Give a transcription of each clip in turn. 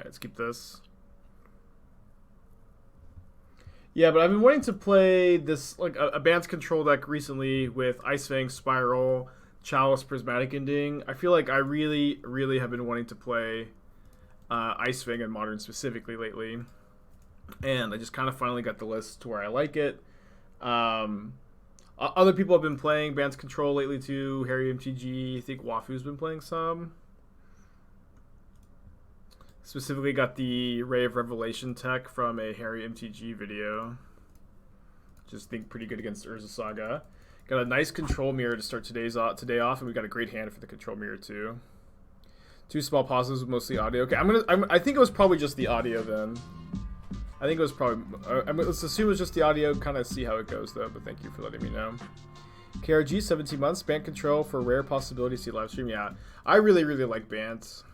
Alright, let's keep this. Yeah, but I've been wanting to play this, like, a Bant control deck recently with Ice-Fang, Spiral, Chalice, Prismatic Ending. I feel like I really, really have been wanting to play Ice-Fang in Modern specifically lately. And I just kind of finally got the list to where I like it. Other people have been playing Bant's control lately too. Harry MTG, I think Wafu's been playing some. Specifically got the Ray of Revelation tech from a Harry MTG video. Just think pretty good against Urza Saga. Got a nice control mirror to start today off, and we got a great hand for the control mirror too. Two small pauses with mostly audio. Okay, I think it was probably just the audio then. I think it was probably. Let's assume it was just the audio. Kind of see how it goes though. But thank you for letting me know. KRG 17 months. Bant control for rare possibility to see live stream. Yeah, I really like Bant.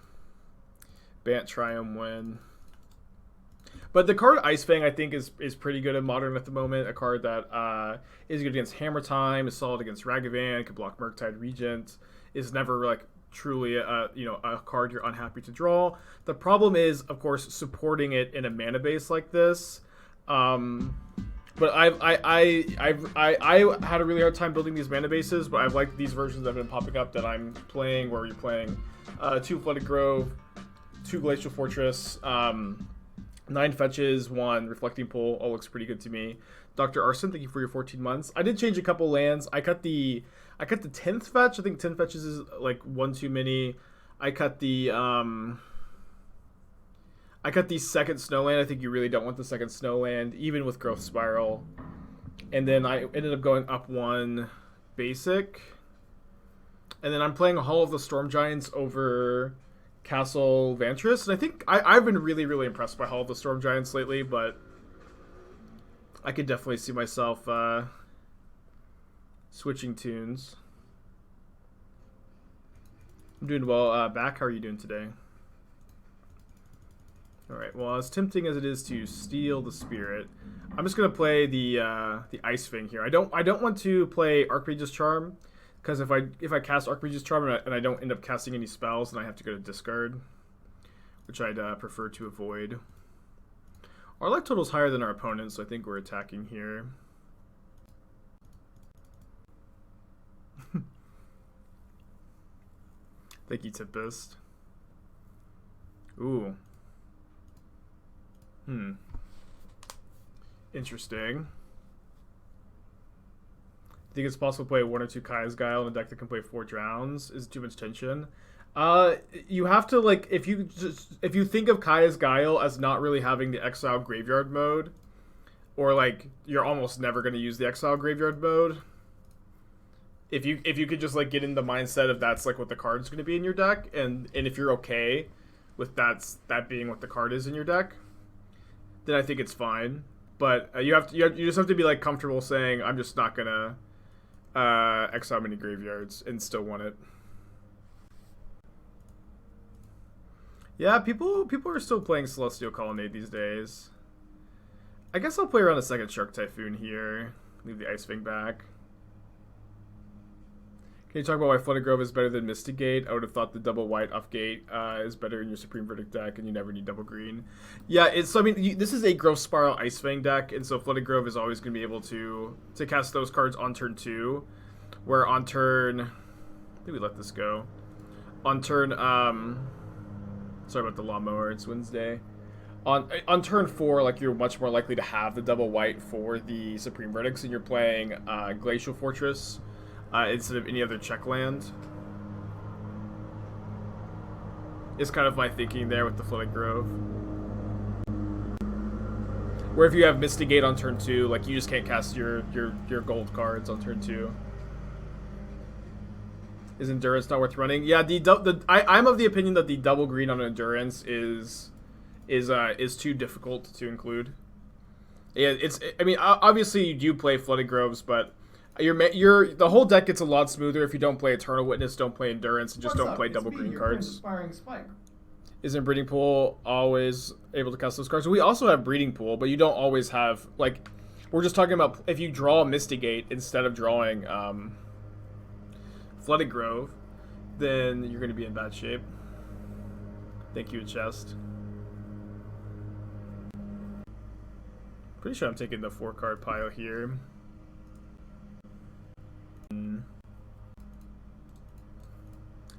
Bant Triumph win. But the card Ice-Fang I think is pretty good in Modern at the moment. A card that is good against Hammer Time, is solid against Ragavan, can block Murktide Regent, is never like truly a card you're unhappy to draw. The problem is, of course, supporting it in a mana base like this. But I had a really hard time building these mana bases, but I've liked these versions that have been popping up that I'm playing, where you're playing 2 Flooded Grove, 2 Glacial Fortress, 9 fetches, 1 Reflecting Pool. All looks pretty good to me. Dr. Arson, thank you for your 14 months. I did change a couple lands. I cut the 10th fetch. I think 10 fetches is like 1 too many. I cut the second Snowland. I think you really don't want the second Snowland, even with Growth Spiral. And then I ended up going up 1 basic. And then I'm playing Hall of the Storm Giants over Castle Vantress, and I think I've been really impressed by Hall of the Storm Giants lately, but I could definitely see myself switching tunes. I'm doing well. Back, how are you doing today? Alright, well, as tempting as it is to steal the spirit, I'm just gonna play the Ice-Fang here. I don't want to play Archmage's Charm, because if I cast Archmage's Charm and I don't end up casting any spells, then I have to go to discard, which I'd prefer to avoid. Our life total is higher than our opponent, so I think we're attacking here. Thank you, Tempest. Ooh. Interesting. Think it's possible to play 1 or 2 Kaya's Guile in a deck that can play 4 Drowns? Is it too much tension? You have to, like, if you think of Kaya's Guile as not really having the Exile Graveyard mode, or like you're almost never going to use the Exile Graveyard mode, if you could just like get in the mindset of that's like what the card's going to be in your deck, and if you're okay with that being what the card is in your deck, then I think it's fine. But you just have to be like comfortable saying, I'm just not gonna exile many graveyards and still want it. Yeah, people are still playing Celestial Colonnade these days. I guess I'll play around a second Shark Typhoon here. Leave the Ice-Fang back. Can you talk about why Flooded Grove is better than Misty Gate? I would have thought the double white off gate is better in your Supreme Verdict deck, and you never need double green. Yeah, this is a Growth Spiral Ice-Fang deck, and so Flooded Grove is always going to be able to cast those cards on turn 2, where on turn... I think we let this go. On turn... sorry about the lawnmower, it's Wednesday. On turn 4, like, you're much more likely to have the double white for the Supreme Verdicts, and you're playing Glacial Fortress instead of any other check land. Is kind of my thinking there with the Flooded Grove. Where if you have Misty Gate on turn 2, like, you just can't cast your gold cards on turn 2. Is Endurance not worth running? Yeah, I'm of the opinion that the double green on Endurance is too difficult to include. Yeah, I mean, obviously you do play Flooded Groves, but the whole deck gets a lot smoother if you don't play Eternal Witness, don't play Endurance, and just don't play double green cards. Inspiring Spike. Isn't Breeding Pool always able to cast those cards? We also have Breeding Pool, but you don't always have, like, we're just talking about if you draw Misty Gate instead of drawing Flooded Grove, then you're going to be in bad shape. Thank you, Chest. Pretty sure I'm taking the 4-card pile here.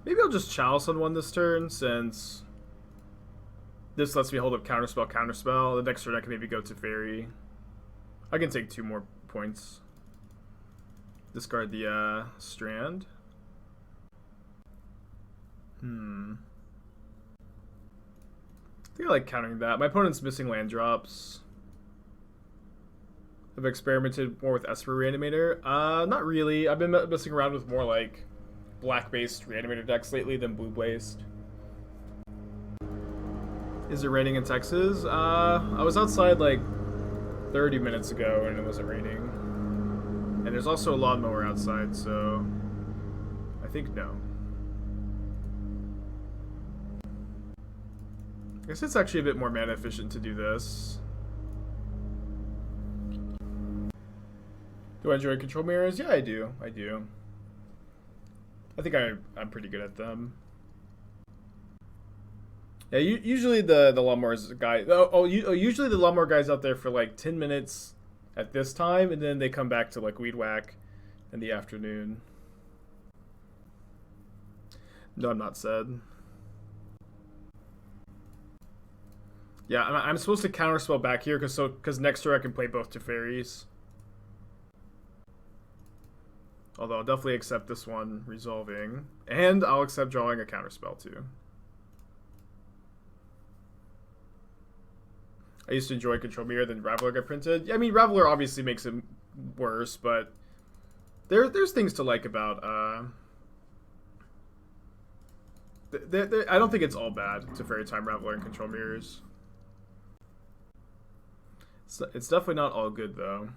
Maybe I'll just Chalice on one this turn, since this lets me hold up Counterspell, Counterspell. The next turn I can maybe go Teferi. I can take 2 more points. Discard the Strand. I think I like countering that. My opponent's missing land drops. I've experimented more with Esper Reanimator. Not really. I've been messing around with more like black-based Reanimator decks lately than blue-based. Is it raining in Texas? I was outside like 30 minutes ago and it wasn't raining. And there's also a lawnmower outside, so I think no. I guess it's actually a bit more mana efficient to do this. Do I enjoy control mirrors? Yeah, I do. I do. I think I'm pretty good at them. Yeah, usually the lawnmowers guy. Usually the lawnmower guy's out there for like 10 minutes at this time, and then they come back to like weed whack in the afternoon. No, I'm not sad. Yeah, I'm supposed to counterspell back here because next turn I can play both Teferis. Although I'll definitely accept this one resolving, and I'll accept drawing a counterspell too. I used to enjoy Control Mirror, then Raveler got printed. Yeah, I mean, Raveler obviously makes it worse, but there's things to like about. I don't think it's all bad to Fairy Time Raveler and Control Mirrors. It's definitely not all good though.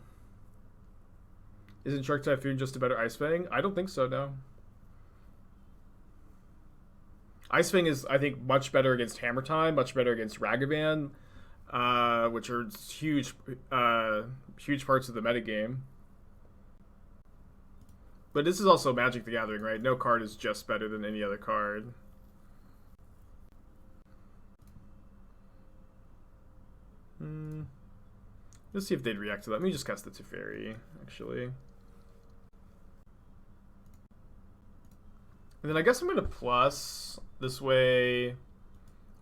Isn't Shark Typhoon just a better Ice-Fang? I don't think so, no. Ice-Fang is, I think, much better against Hammer Time, much better against Ragavan, which are huge parts of the metagame. But this is also Magic the Gathering, right? No card is just better than any other card. Let's see if they'd react to that. Let me just cast the Teferi, actually. And then I guess I'm going to plus. This way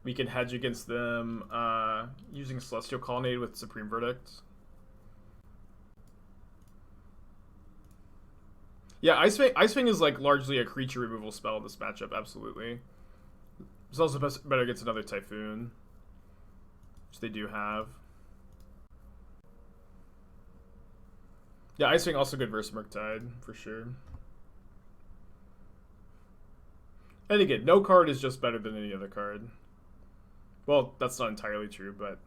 we can hedge against them using Celestial Colonnade with Supreme Verdict. Yeah, Ice-Fang is like largely a creature removal spell in this matchup, absolutely. It's also better against another Typhoon, which they do have. Yeah, Ice-Fang also good versus Murktide, for sure. And again, no card is just better than any other card. Well, that's not entirely true, but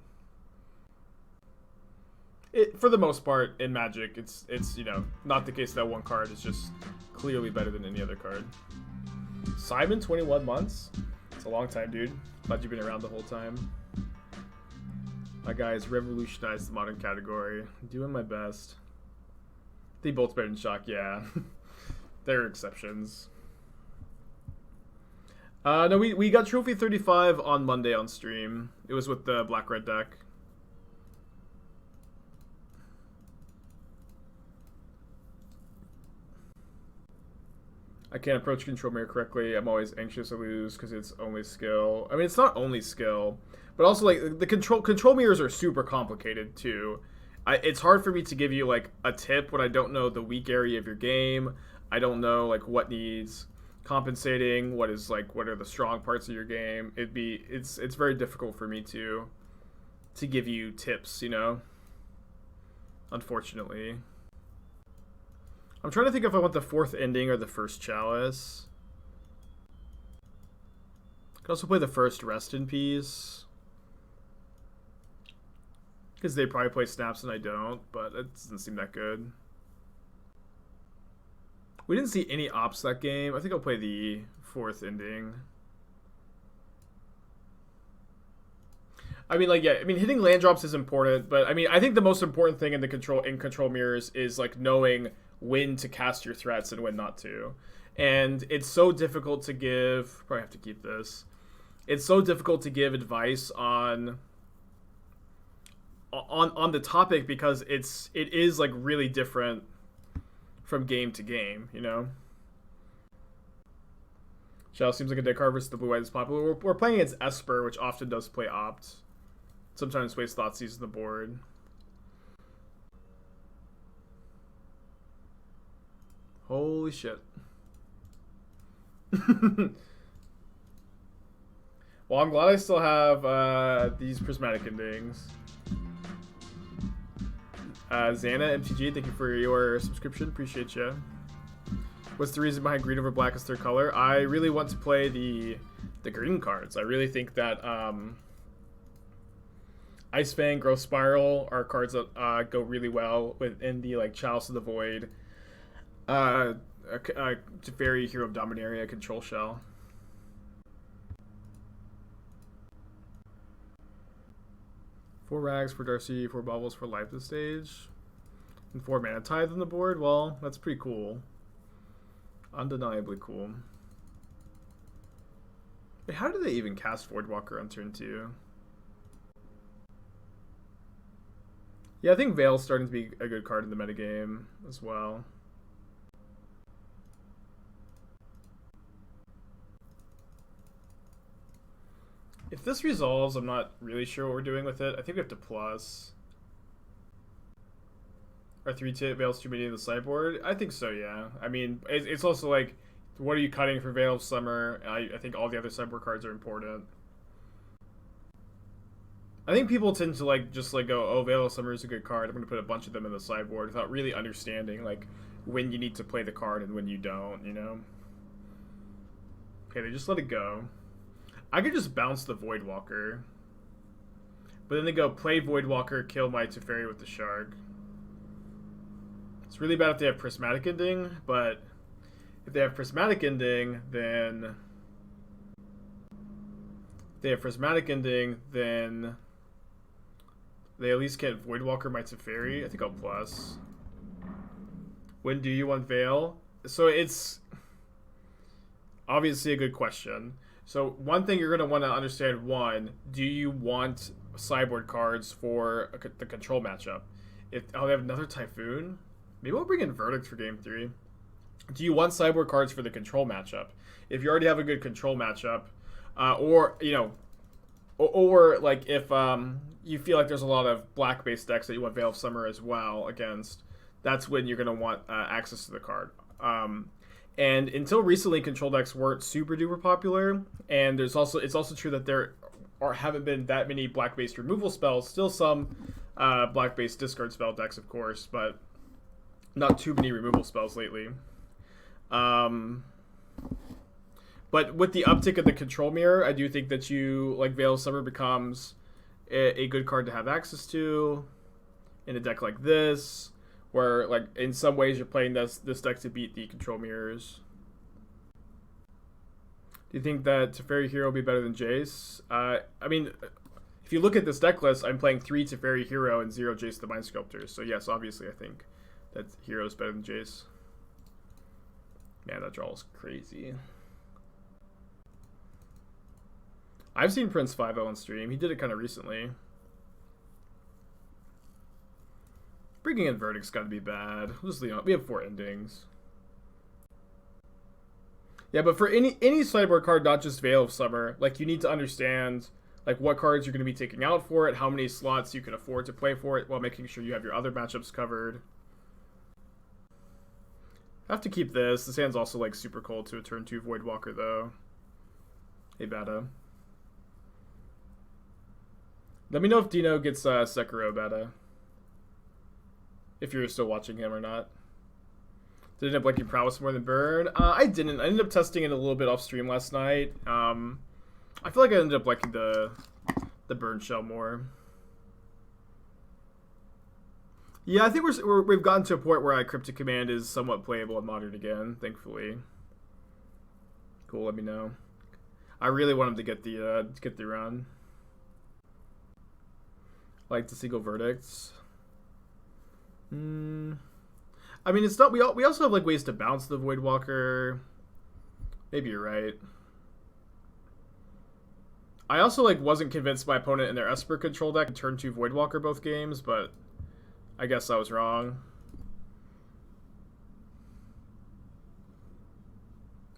for the most part in Magic, it's you know, not the case that one card is just clearly better than any other card. Simon, 21 months? It's a long time, dude. Glad you've been around the whole time. My guys revolutionized the modern category. Doing my best. They both better than Shock, yeah. There are exceptions. No, we got Trophy 35 on Monday on stream. It was with the black-red deck. I can't approach Control Mirror correctly. I'm always anxious to lose because it's only skill. I mean, it's not only skill, but also like the control mirrors are super complicated too. It's hard for me to give you like a tip when I don't know the weak area of your game. I don't know like what needs compensating, what are the strong parts of your game. It's very difficult for me to give you tips, you know. Unfortunately. I'm trying to think if I want the fourth ending or the first Chalice. I could also play the first Rest in Peace. Because they probably play Snaps and I don't, but it doesn't seem that good. We didn't see any ops that game. I think I'll play the fourth ending. I mean, like, yeah, I mean, hitting land drops is important, but I mean, I think the most important thing in control mirrors is like knowing when to cast your threats and when not to. And it's so difficult to give. Probably have to keep this. It's so difficult to give advice on on the topic because it is like really different from game to game, you know. Chalice seems like a deck card versus the blue white is popular. We're playing against Esper, which often does play Opt. Sometimes wastes Thoughtseize on the board. Holy shit. Well, I'm glad I still have these Prismatic Endings. Xana, MTG, thank you for your subscription. Appreciate you. What's the reason behind green over black as third color? I really want to play the green cards. I really think that Ice-Fang, Growth Spiral are cards that go really well within the like Chalice of the Void, Teferi, Hero of Dominaria, Control Shell. Four Rags for Darcy, 4 Bubbles for Life this stage, and 4 Mana Tithe on the board. Well, that's pretty cool. Undeniably cool. Wait, how do they even cast Voidwalker on turn 2? Yeah, I think Veil's starting to be a good card in the metagame as well. If this resolves, I'm not really sure what we're doing with it. I think we have to plus. Are 3 Veils too many in the sideboard? I think so, yeah. I mean, it's also like, what are you cutting for Veil of Summer? I think all the other sideboard cards are important. I think people tend to like just like go, oh, Veil of Summer is a good card, I'm going to put a bunch of them in the sideboard without really understanding like when you need to play the card and when you don't, you know? Okay, they just let it go. I could just bounce the Voidwalker. But then they go, play Voidwalker, kill my Teferi with the Shark. It's really bad if they have Prismatic Ending, but if they have Prismatic Ending, then... they at least get Voidwalker my Teferi. I think I'll plus. When do you want Veil? So it's obviously a good question. So one thing you're going to want to understand, one, do you want sideboard cards for the control matchup? If they have another Typhoon, maybe we'll bring in Verdict for game 3. Do you want sideboard cards for the control matchup? If you already have a good control matchup, or you know, or like if you feel like there's a lot of black-based decks that you want Veil of Summer as well against, that's when you're going to want access to the card. And until recently, control decks weren't super duper popular, and it's also true that there haven't been that many black-based removal spells. Still some black-based discard spell decks, of course, but not too many removal spells lately. But with the uptick of the control mirror, I do think that Veil of Summer becomes a good card to have access to in a deck like this, where like in some ways you're playing this deck to beat the control mirrors. Do you think that Teferi Hero will be better than Jace? I mean, if you look at this deck list, I'm playing 3 Teferi Hero and 0 Jace the Mind Sculptor. So yes, obviously I think that Hero is better than Jace. Man, that draw is crazy. I've seen Prince 5-0 on stream. He did it kind of recently. Bringing in Verdict's got to be bad. We have 4 endings. Yeah, but for any sideboard card, not just Veil of Summer, like you need to understand like what cards you're going to be taking out for it, how many slots you can afford to play for it, while making sure you have your other matchups covered. I have to keep this. This hand's also like super cold to a turn 2 Voidwalker though. Hey, Bata. Let me know if Dino gets Sekiro, Bata. If you're still watching him or not. Did it end up liking Prowess more than Burn? I didn't. I ended up testing it a little bit off stream last night. I feel like I ended up liking the Burn shell more. Yeah, I think we've gotten to a point where Cryptic Command is somewhat playable in Modern again, thankfully. Cool, let me know. I really want him to get the run. I like to see go Verdicts. I mean, it's not. We also have like ways to bounce the Voidwalker. Maybe you're right. I also like wasn't convinced my opponent in their Esper control deck could turn 2 Voidwalker both games, but I guess I was wrong.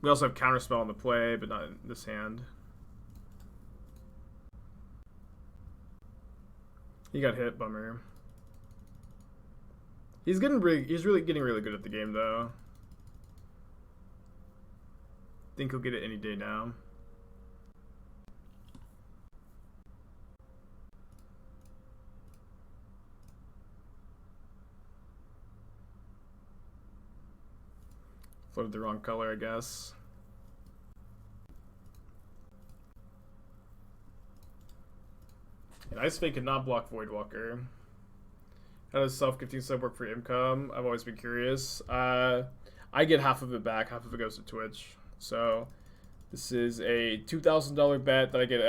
We also have Counterspell on the play, but not in this hand. He got hit, bummer. He's really getting really good at the game though. Think he'll get it any day now. Floated the wrong color, I guess. And Ice-Fang cannot block Voidwalker. How does self-gifting sub work for income? I've always been curious. I get half of it back, half of it goes to Twitch. So this is a $2,000 bet that I get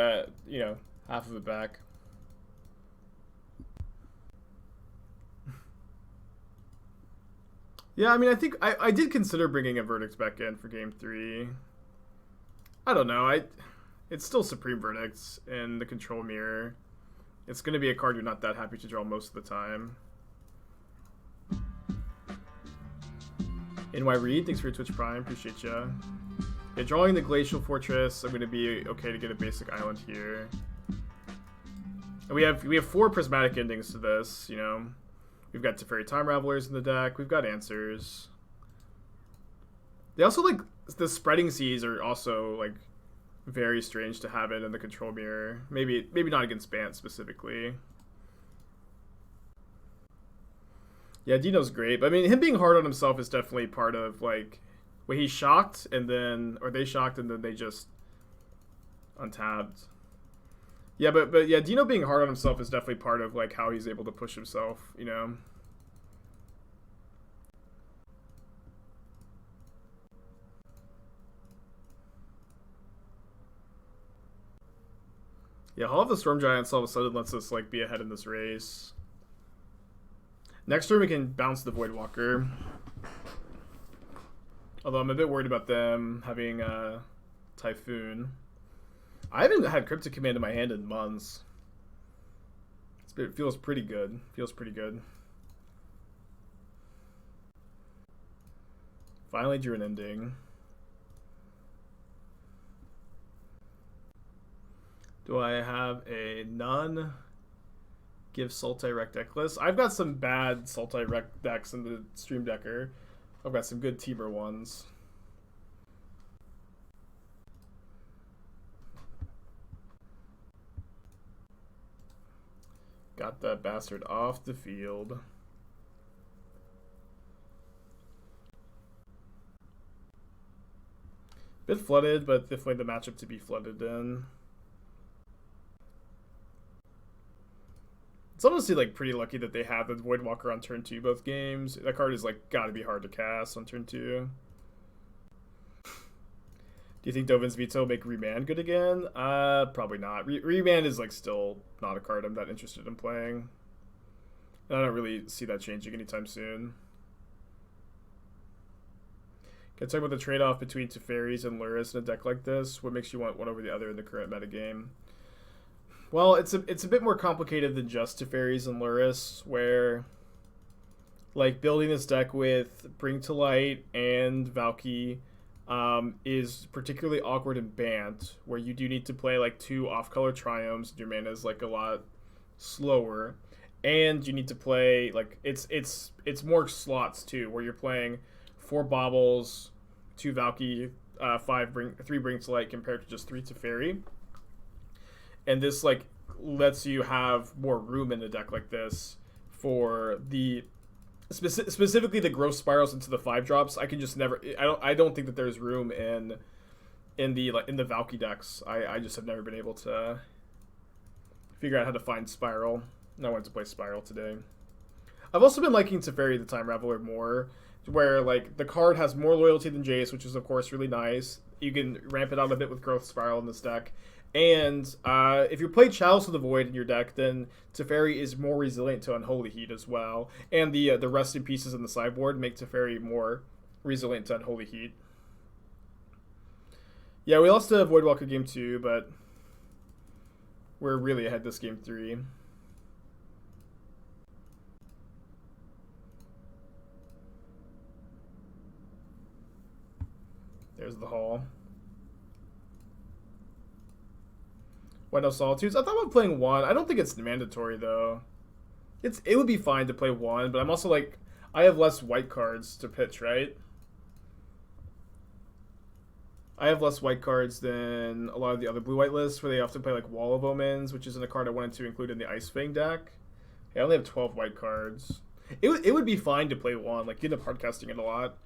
half of it back. Yeah, I mean, I think I did consider bringing a Verdict back in for Game 3. I don't know. It's still Supreme Verdicts in the Control Mirror. It's going to be a card you're not that happy to draw most of the time. NY Reed, thanks for your Twitch Prime. Appreciate ya. Yeah, drawing the Glacial Fortress, I'm going to be okay to get a basic island here. And we have 4 Prismatic Endings to this, you know. We've got Teferi Time Ravelers in the deck. We've got answers. They also, like, the Spreading Seas are also, like, very strange to have it in the Control Mirror. Maybe not against Bant specifically. Yeah, Dino's great. But, I mean, him being hard on himself is definitely part of, like, where he's shocked and then, or they shocked and then they just untabbed. Yeah, but yeah, Dino being hard on himself is definitely part of, like, how he's able to push himself, you know? Yeah, Hall of the Storm Giants all of a sudden lets us, like, be ahead in this race. Next turn we can bounce the Voidwalker. Although I'm a bit worried about them having Typhoon. I haven't had Cryptic Command in my hand in months. It feels pretty good. Feels pretty good. Finally drew an ending. Do I have a none? Give Sultai Rec Decklist. I've got some bad Sultai Rec decks in the Stream Decker. I've got some good Teamer ones. Got that bastard off the field. Bit flooded, but definitely the matchup to be flooded in. It's honestly, like, pretty lucky that they have the Voidwalker on turn 2 both games. That card is, like, gotta be hard to cast on turn 2. Do you think Dovin's Veto will make Remand good again? Probably not. Remand is, like, still not a card I'm that interested in playing. And I don't really see that changing anytime soon. Can I talk about the trade-off between Teferis and Luris in a deck like this? What makes you want one over the other in the current metagame? Well, it's a bit more complicated than just Teferis and Luris, where, like, building this deck with Bring to Light and Valky is particularly awkward in Bant, where you do need to play, like, 2 off-color Triomes, and your mana is, like, a lot slower, and you need to play, like, it's more slots too, where you're playing 4 Baubles, 2 Valky, 3 Bring to Light compared to just 3 Teferi. And this, like, lets you have more room in a deck like this for the specifically the growth spirals into the 5-drops. I can just never. I don't think that there's room in the Valky decks. I just have never been able to figure out how to find Spiral. And I wanted to play Spiral today. I've also been liking Teferi the Time Raveler more, where, like, the card has more loyalty than Jace, which is of course really nice. You can ramp it out a bit with Growth Spiral in this deck. And if you play Chalice of the Void in your deck, then Teferi is more resilient to Unholy Heat as well. And the resting pieces in the sideboard make Teferi more resilient to Unholy Heat. Yeah, we lost to Voidwalker game 2, but We're really ahead this game 3. There's the hall. Why no Solitudes? I thought about playing 1. I don't think it's mandatory, though. It would be fine to play 1, but I'm also like, I have less white cards to pitch, right? I have less white cards than a lot of the other blue-white lists, where they often play like Wall of Omens, which isn't a card I wanted to include in the Ice-Fang deck. I only have 12 white cards. It would be fine to play 1, like you end up hardcasting it a lot,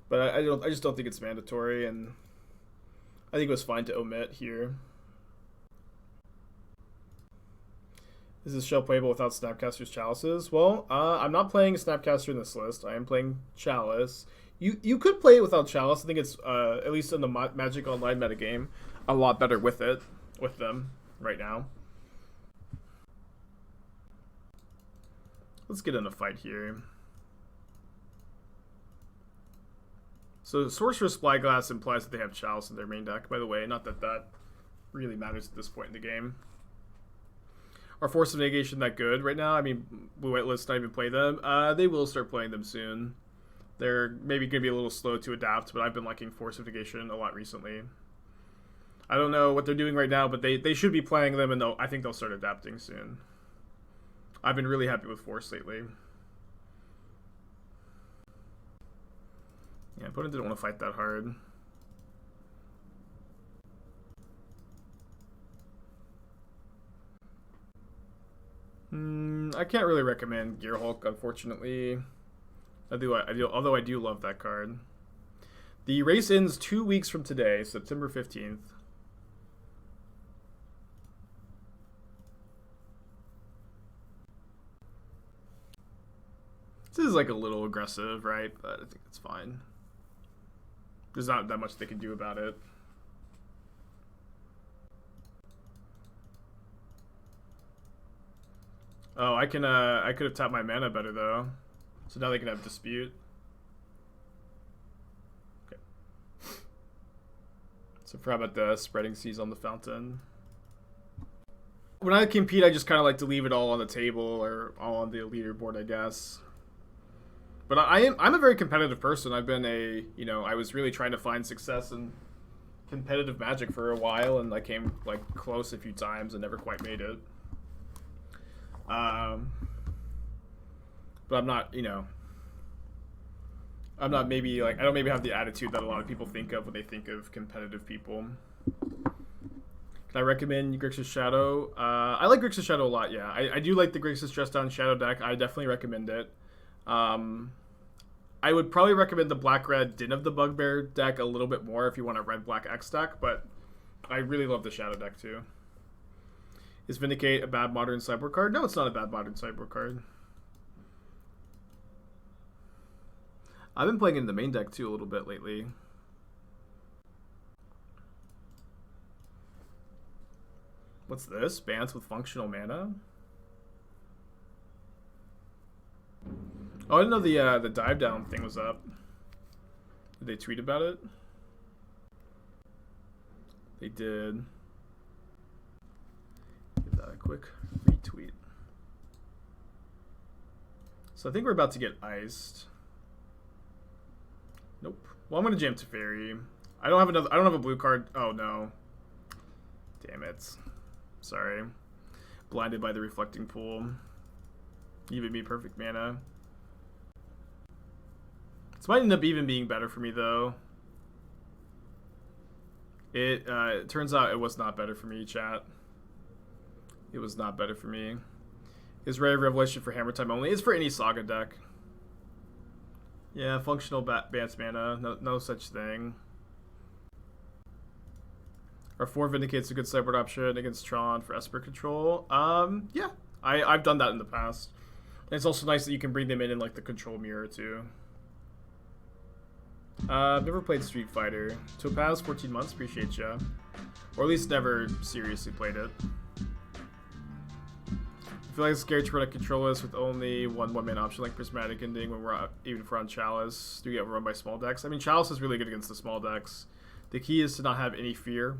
but I just don't think it's mandatory, and I think it was fine to omit here. Is this shell playable without Snapcaster's Chalices? Well, I'm not playing Snapcaster in this list. I am playing Chalice. You could play it without Chalice. I think it's, at least in the Magic Online metagame, a lot better with them right now. Let's get in a fight here. So Sorcerer's Spyglass implies that they have Chalice in their main deck, by the way. Not that that really matters at this point in the game. Are Force of Negation that good right now? I mean, blue-white lists not even play them. They will start playing them soon. They're maybe going to be a little slow to adapt, but I've been liking Force of Negation a lot recently. I don't know what they're doing right now, but they should be playing them, and I think they'll start adapting soon. I've been really happy with Force lately. Yeah, opponent didn't want to fight that hard. I can't really recommend Gearhulk, unfortunately. Although I do love that card. The race ends 2 weeks from today, September 15th. This is like a little aggressive, right? But I think it's fine. There's not that much they can do about it. Oh, I could have tapped my mana better though. So now they can have Dispute. Okay. So forgot about the Spreading Seas on the Fountain. When I compete, I just kind of like to leave it all on the table or all on the leaderboard, I guess. But I'm a very competitive person. I've been I was really trying to find success in competitive Magic for a while, and I came like close a few times and never quite made it. But I'm not, I'm not maybe like, I don't maybe have the attitude that a lot of people think of when they think of competitive people. Can I recommend Grixis Shadow? I like Grixis Shadow a lot, yeah. I do like the Grixis Dress Down Shadow deck. I definitely recommend it. I would probably recommend the Black-Red Din of the Bugbear deck a little bit more if you want a Red-Black X deck, but I really love the Shadow deck too. Is Vindicate a bad Modern Sideboard card? No, it's not a bad Modern Sideboard card. I've been playing in the main deck too a little bit lately. What's this? Bant with functional mana? Oh, I didn't know the dive down thing was up. Did they tweet about it? They did. Give that a quick retweet. So I think we're about to get iced. Nope. Well, I'm gonna jam Teferi. I don't have a blue card. Oh no. Damn it. Sorry. Blinded by the reflecting pool. Even me perfect mana. This might end up even being better for me though. It turns out it was not better for me, chat. It was not better for me. Is Ray of Revelation for Hammer Time only? It's for any Saga deck. Yeah, functional Bant's mana. No such thing. Are 4 Vindicates a good sideboard option against Tron for Esper control? Yeah. I've done that in the past. And it's also nice that you can bring them in like the control mirror too. I've never played Street Fighter. Topaz, 14 months, appreciate ya. Or at least never seriously played it. I feel like it's scary to run a control list with only one mana option like Prismatic Ending when we're even if we're on Chalice. Do we get run by small decks? I mean, Chalice is really good against the small decks. The key is to not have any fear.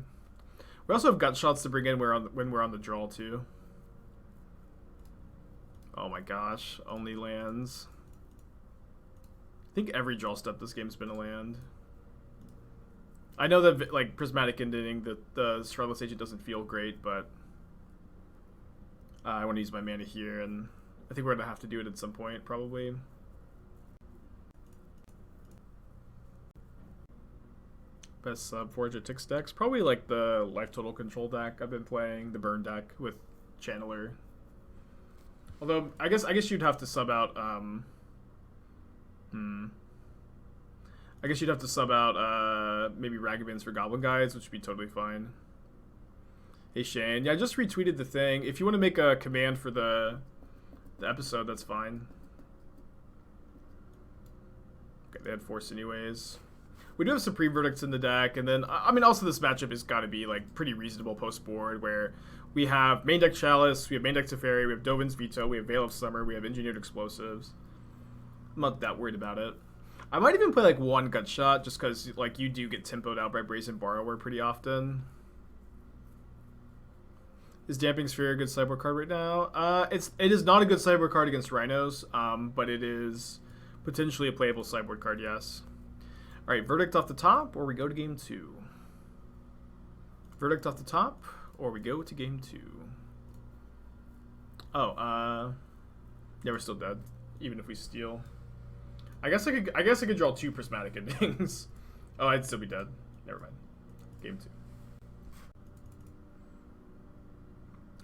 We also have gut shots to bring in when we're on the draw too. Oh my gosh, only lands. I think every draw step this game's been a land. I know that like Prismatic Ending, the Shardless Agent doesn't feel great, but I want to use my mana here, and I think we're gonna have to do it at some point, probably. Best Forge at Tix decks, probably like the Life Total Control deck I've been playing, the Burn deck with Channeler. Although I guess you'd have to sub out. I guess you'd have to sub out maybe Ragavans for Goblin Guides, which would be totally fine. Hey Shane, yeah, I just retweeted the thing. If you want to make a command for the episode, that's fine. Okay, they had Force anyways. We do have Supreme Verdicts in the deck, and then, I mean, also this matchup has got to be, like, pretty reasonable post-board, where we have main deck Chalice, we have main deck Teferi, we have Dovin's Veto, we have Veil of Summer, we have Engineered Explosives. I'm not that worried about it. I might even play, like, one Gut Shot, just because, like, you do get tempoed out by Brazen Borrower pretty often. Is Damping Sphere a good sideboard card right now? It is not a good sideboard card against Rhinos, but it is potentially a playable sideboard card, yes. Alright, Verdict off the top, or we go to game 2. Verdict off the top, or we go to game 2. Oh, yeah, we're still dead, even if we steal. I guess I could draw 2 Prismatic Endings. Oh, I'd still be dead. Never mind. Game 2.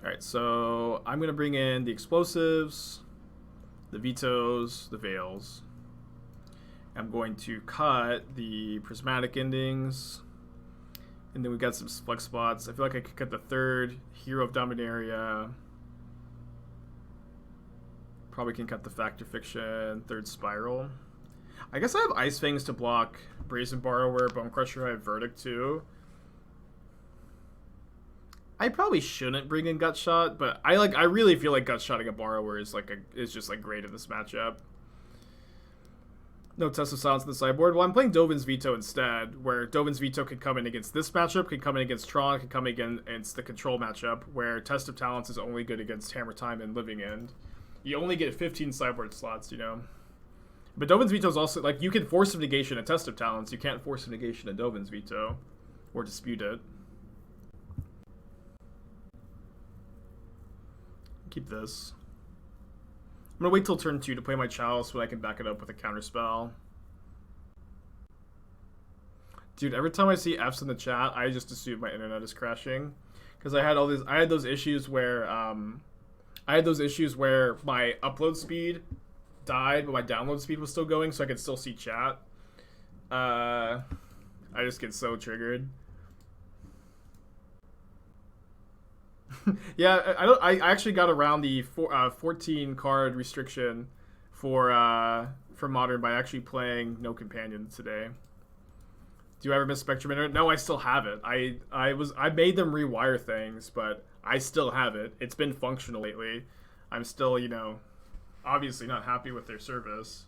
Alright, so I'm gonna bring in the Explosives, the Vetoes, the Veils. I'm going to cut the Prismatic Endings, and then we've got some flex spots. I feel like I could cut the 3rd Hero of Dominaria. Probably can cut the Fact or Fiction, 3rd Spiral. I guess I have Ice-Fangs to block Brazen Borrower, Bone Crusher. I have Verdict too. I probably shouldn't bring in Gut Shot, but I really feel like Gut Shotting a Borrower is just like great in this matchup. No Test of Silence in the sideboard. Well, I'm playing Dovin's Veto instead, where Dovin's Veto can come in against this matchup, can come in against Tron, can come in against the control matchup, where Test of Talents is only good against Hammer Time and Living End. You only get 15 sideboard slots, you know. But Dovin's Veto is also, like, you can Force of Negation a Test of Talents. You can't Force of Negation a Dovin's Veto, or dispute it. Keep this. I'm gonna wait till turn 2 to play my Chalice when I can back it up with a Counterspell. Dude, every time I see F's in the chat, I just assume my internet is crashing, because I had those issues where my upload speed died, but my download speed was still going, so I could still see chat. I just get so triggered. Yeah, I actually got around the 14 card restriction for Modern by actually playing No Companions today. Do I ever miss Spectrum Internet? No, I still have it. I made them rewire things, but I still have it. It's been functional lately. I'm still, you know, obviously not happy with their service.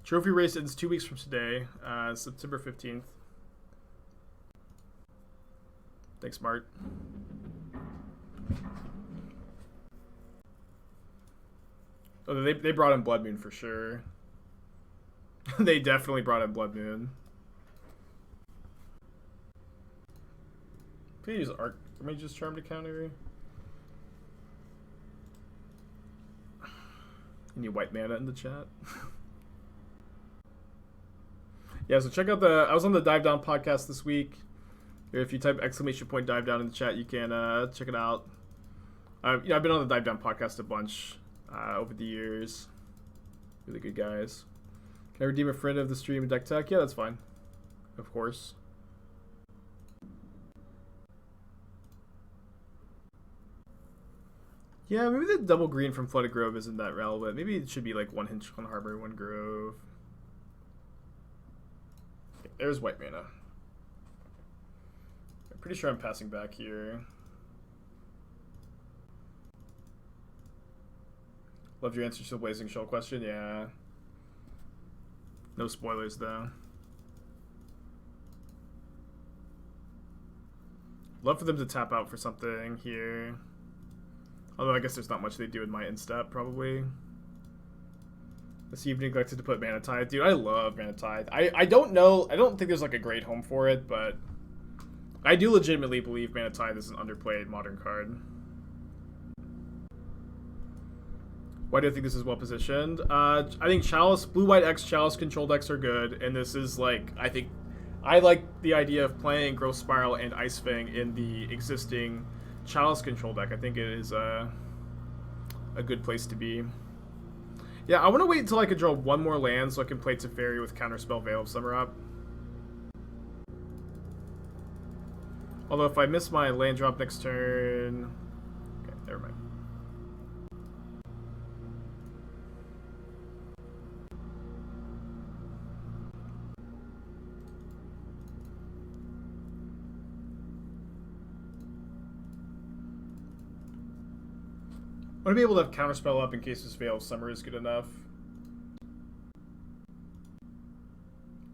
Trophy race ends 2 weeks from today, September 15th. Thanks, Mart. Oh, they brought in Blood Moon for sure. They definitely brought in Blood Moon. Can I use Archmage's Charm to counter? Any white mana in the chat? Yeah, so check out I was on the Dive Down podcast this week. If you type !dive down in the chat, you can check it out. I've been on the Dive Down podcast a bunch over the years. Really good guys. Can I redeem a friend of the stream and deck tech? Yeah, that's fine. Of course. Yeah, maybe the double green from Flooded Grove isn't that relevant. Maybe it should be like 1 Hinch, 1 Harbor, 1 Grove. There's white mana. I'm pretty sure I'm passing back here. Love your answer to the Blazing Shell question. Yeah. No spoilers though. Love for them to tap out for something here. Although I guess there's not much they do in my instep, probably. This you've neglected to put Mana Tithe. Dude, I love Mana Tithe. I don't know. I don't think there's like a great home for it, but I do legitimately believe Mana Tithe is an underplayed modern card. Why do I think this is well positioned? I think Chalice, Blue-White X Chalice control decks are good, and this is like, I like the idea of playing Growth Spiral and Ice-Fang in the existing Chalice control deck. I think it is a good place to be. Yeah, I want to wait until I can draw one more land so I can play Teferi with Counterspell Veil of Summer up. Although if I miss my land drop next turn... Okay, never mind. I want to be able to have Counterspell up in case this Veil of Summer is good enough.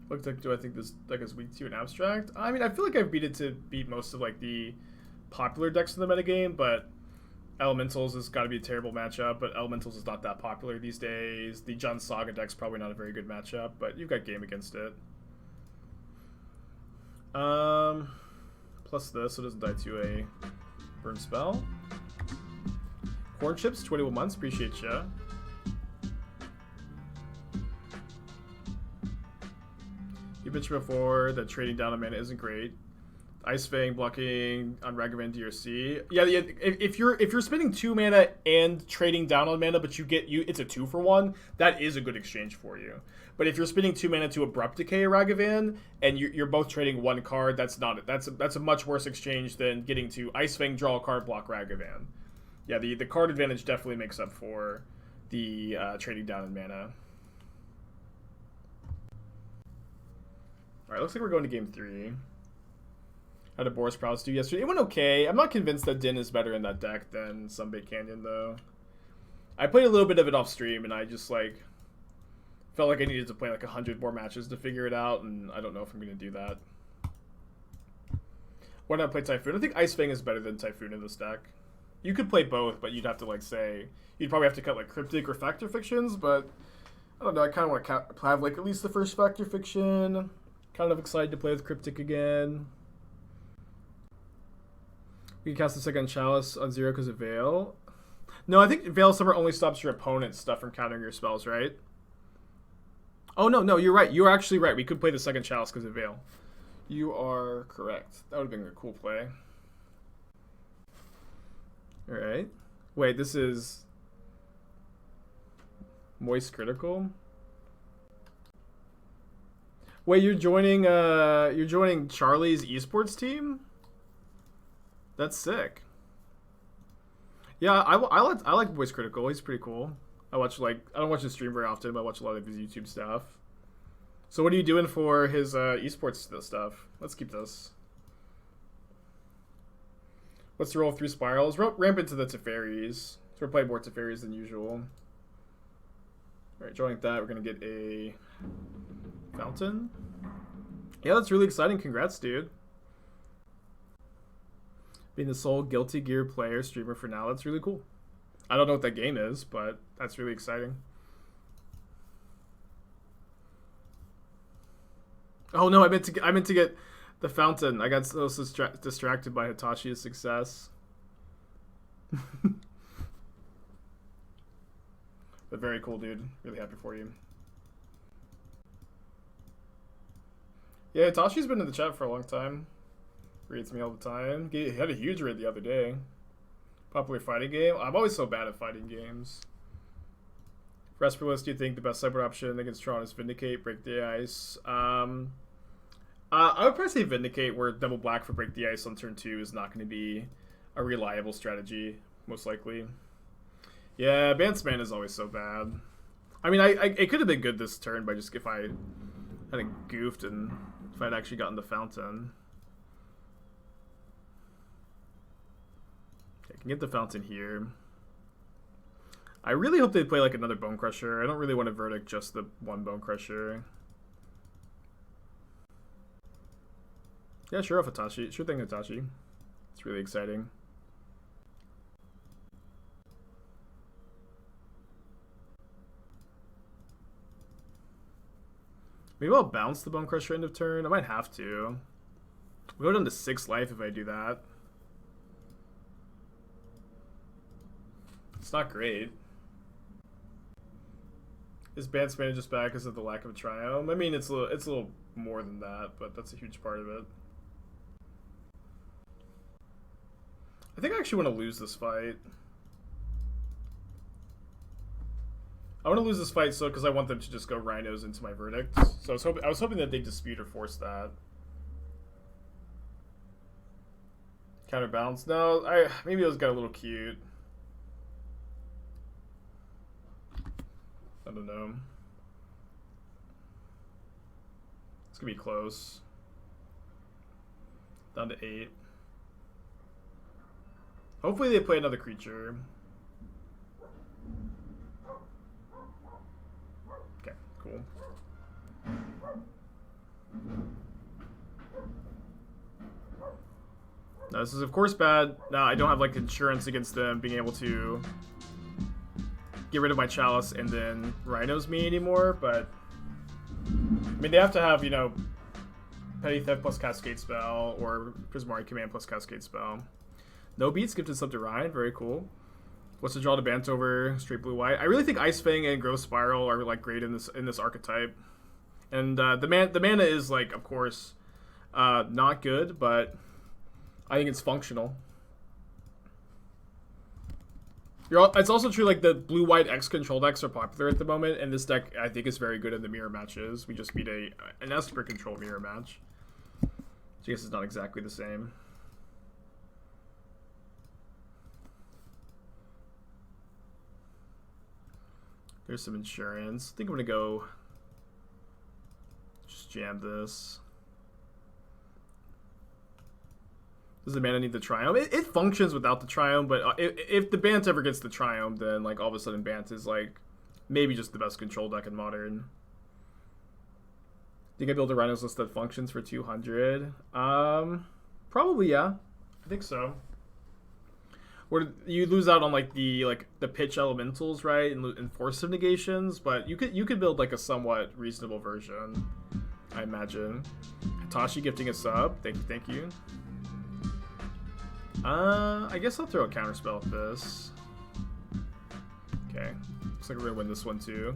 What deck do I think this deck is weak to in Abstract? I mean, I feel like I've beat most of like the popular decks in the metagame, but Elementals has got to be a terrible matchup, but Elementals is not that popular these days. The Jund Saga deck's probably not a very good matchup, but you've got game against it. Plus this, so it doesn't die to a burn spell. Corn Chips, 21 months, appreciate ya. You mentioned before that trading down on mana isn't great. Ice-Fang blocking on Ragavan DRC. Yeah, if you're spending 2 mana and trading down on mana, but it's a 2-for-1, that is a good exchange for you. But if you're spending 2 mana to Abrupt Decay a Ragavan and you're both trading 1 card, that's a much worse exchange than getting to Ice-Fang, draw a card, block Ragavan. Yeah, the card advantage definitely makes up for the trading down in mana. Alright, looks like we're going to game 3. How did Boris Prowse do yesterday? It went okay. I'm not convinced that Din is better in that deck than Sunbait Canyon, though. I played a little bit of it off stream, and I just, like, felt like I needed to play, like, 100 more matches to figure it out, and I don't know if I'm going to do that. Why not play Typhoon? I think Ice-Fang is better than Typhoon in this deck. You could play both, but you'd have to, like, say... You'd probably have to cut, like, Cryptic or Factor Fictions, but... I don't know, I kind of want to have, like, at least the first Factor Fiction. Kind of excited to play with Cryptic again. We can cast the second Chalice on 0 because of Veil. No, I think Veil of Summer only stops your opponent's stuff from countering your spells, right? Oh, no, you're right. You're actually right. We could play the second Chalice because of Veil. You are correct. That would have been a cool play. Alright. Wait, this is... Moist Critical? Wait, you're joining Charlie's esports team? That's sick. Yeah, I like Voice Critical. He's pretty cool. I don't watch his stream very often, but I watch a lot of his YouTube stuff. So what are you doing for his esports stuff? Let's keep this. What's the roll of 3 spirals? Ramp into the Teferis. So we're playing more Teferis than usual. Alright, drawing that, we're gonna get a Fountain. Yeah, that's really exciting. Congrats, dude. Being the sole Guilty Gear player streamer for now, that's really cool. I don't know what that game is, but that's really exciting. Oh no, I meant to get the Fountain. I got so distracted by Hitachi's success. But very cool, dude. Really happy for you. Yeah, Hitachi's been in the chat for a long time. Reads me all the time. He had a huge raid the other day. Popular fighting game. I'm always so bad at fighting games. For Esperless, do you think the best sideboard option against Tron is Vindicate, Break the Ice? I would probably say Vindicate, where double black for Break the Ice on turn 2 is not going to be a reliable strategy, most likely. Yeah, Bant's mana is always so bad. I mean, it could have been good this turn by just if I hadn't goofed and if I'd actually gotten the Fountain. I can get the Fountain here. I really hope they play like another Bone Crusher. I don't really want to Verdict just the one Bone Crusher. Yeah, sure, Hitachi. Sure thing, Hitachi. It's really exciting. Maybe I'll bounce the Bone Crusher end of turn. I might have to. We'll go down to 6 life if I do that. It's not great. Is Bant's mana just bad because of the lack of a Triome? I mean, it's a little more than that, but that's a huge part of it. I think I actually want to lose this fight. I want to lose this fight so because I want them to just go Rhinos into my Verdict. So I was hoping that they dispute or force that. Counterbalance. No, maybe those got a little cute. I don't know. It's gonna be close. Down to 8. Hopefully they play another creature. Okay, cool. Now this is of course bad. Now I don't have like insurance against them being able to get rid of my Chalice and then Rhinos me anymore, but I mean they have to have, you know, Petty Theft plus Cascade Spell or Prismatic Command plus Cascade Spell. No beats, gifted sub to Ryan, very cool. What's the draw to Bant over straight blue white? I really think Ice-Fang and Growth Spiral are like great in this archetype. And the mana is like of course not good, but I think it's functional. It's also true like the blue-white X control decks are popular at the moment, and this deck I think is very good in the mirror matches. We just beat an Esper control mirror match. So I guess it's not exactly the same. There's some insurance. I think I'm gonna go just jam this. Does the mana need the Triome? It functions without the Triome, but if the Bant ever gets the Triome, then like all of a sudden Bant is like maybe just the best control deck in Modern. Think I build a Rhinos list that functions for 200? Probably yeah. I think so. Where you lose out on like the pitch elementals, right, and Force of Negations, but you could build like a somewhat reasonable version, I imagine. Hitachi gifting a sub. Thank you. I guess I'll throw a counterspell at this. Okay. Looks like we're gonna win this one too.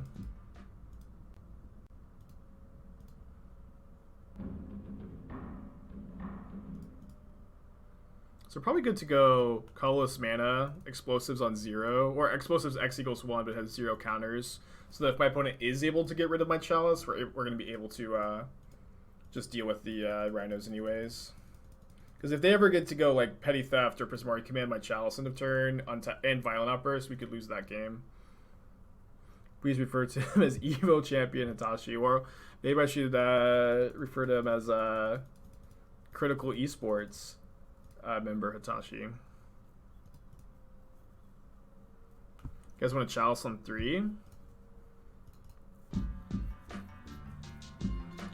So probably good to go colorless mana, explosives on 0, or explosives X equals 1 but has 0 counters. So that if my opponent is able to get rid of my Chalice, we're going to be able to just deal with the Rhinos anyways. Because if they ever get to go like Petty Theft or Prismatic Command my Chalice end of turn and Violent Outburst, we could lose that game. Please refer to him as Evo Champion Hitachi, or maybe I should refer to him as Critical Esports member Hitachi. You guys want a Chalice on 3?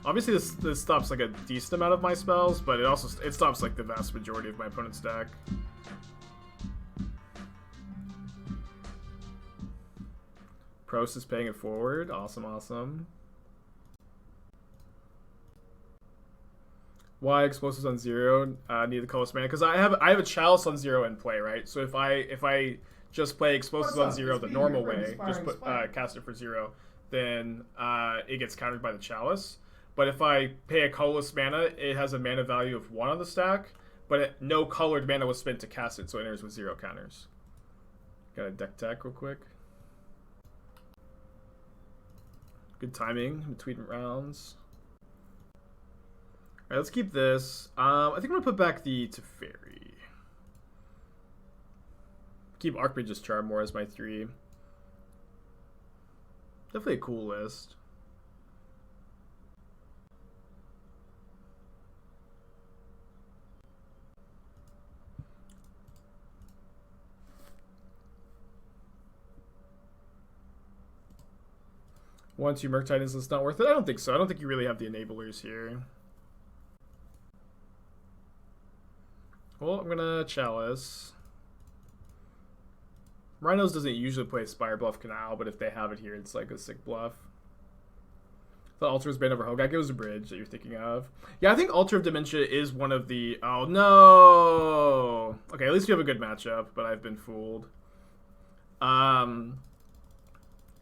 Obviously this stops like a decent amount of my spells, but it stops like the vast majority of my opponent's deck. Pros is paying it forward. Awesome. Why explosives on 0? Need the colorless mana because I have a Chalice on 0 in play, right? So if I just play explosives on 0 the normal way, just put cast it for 0, then it gets countered by the Chalice. But if I pay a colorless mana, it has a mana value of 1 on the stack, but no colored mana was spent to cast it, so it enters with 0 counters. Got a deck tech real quick. Good timing in between rounds. Alright, let's keep this. I think I'm going to put back the Teferi. Keep Archmage's Charm more as my 3. Definitely a cool list. One, 2 Merc Titans is not worth it? I don't think so. I don't think you really have the enablers here. Cool. I'm gonna Chalice. Rhinos doesn't usually play Spire Bluff Canal, but if they have it here, it's like a sick bluff. The Altar was banned over Hogak. It was a bridge that you're thinking of. Yeah, I think Altar of Dementia is one of the... Oh, no! Okay, at least we have a good matchup, but I've been fooled. Yeah,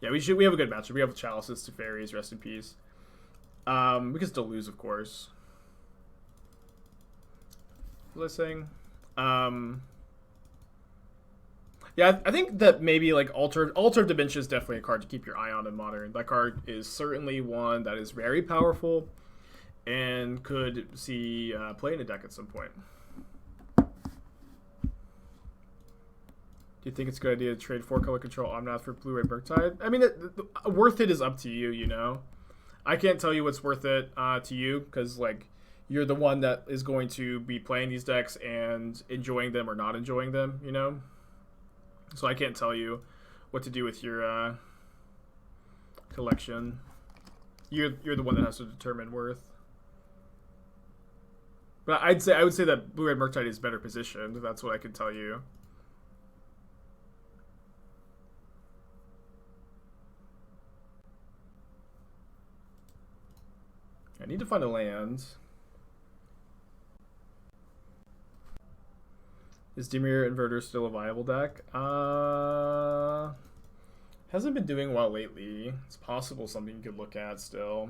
we have a good matchup. We have Chalices, Teferis, rest in peace. We can still lose, of course. What was I saying? Yeah, I think that maybe like Altar of Dementia is definitely a card to keep your eye on in Modern. That card is certainly one that is very powerful and could see play in a deck at some point. Do you think it's a good idea to trade 4-color control Omnath for Blue-Red Murktide? I mean, worth it is up to you, you know? I can't tell you what's worth it to you because, like, you're the one that is going to be playing these decks and enjoying them or not enjoying them, you know? So I can't tell you what to do with your collection. You're the one that has to determine worth. But I would say that Blue-Red Murktide is better positioned. That's what I can tell you. I need to find a land. Is Dimir Inverter still a viable deck? Hasn't been doing well lately. It's possible something you could look at still.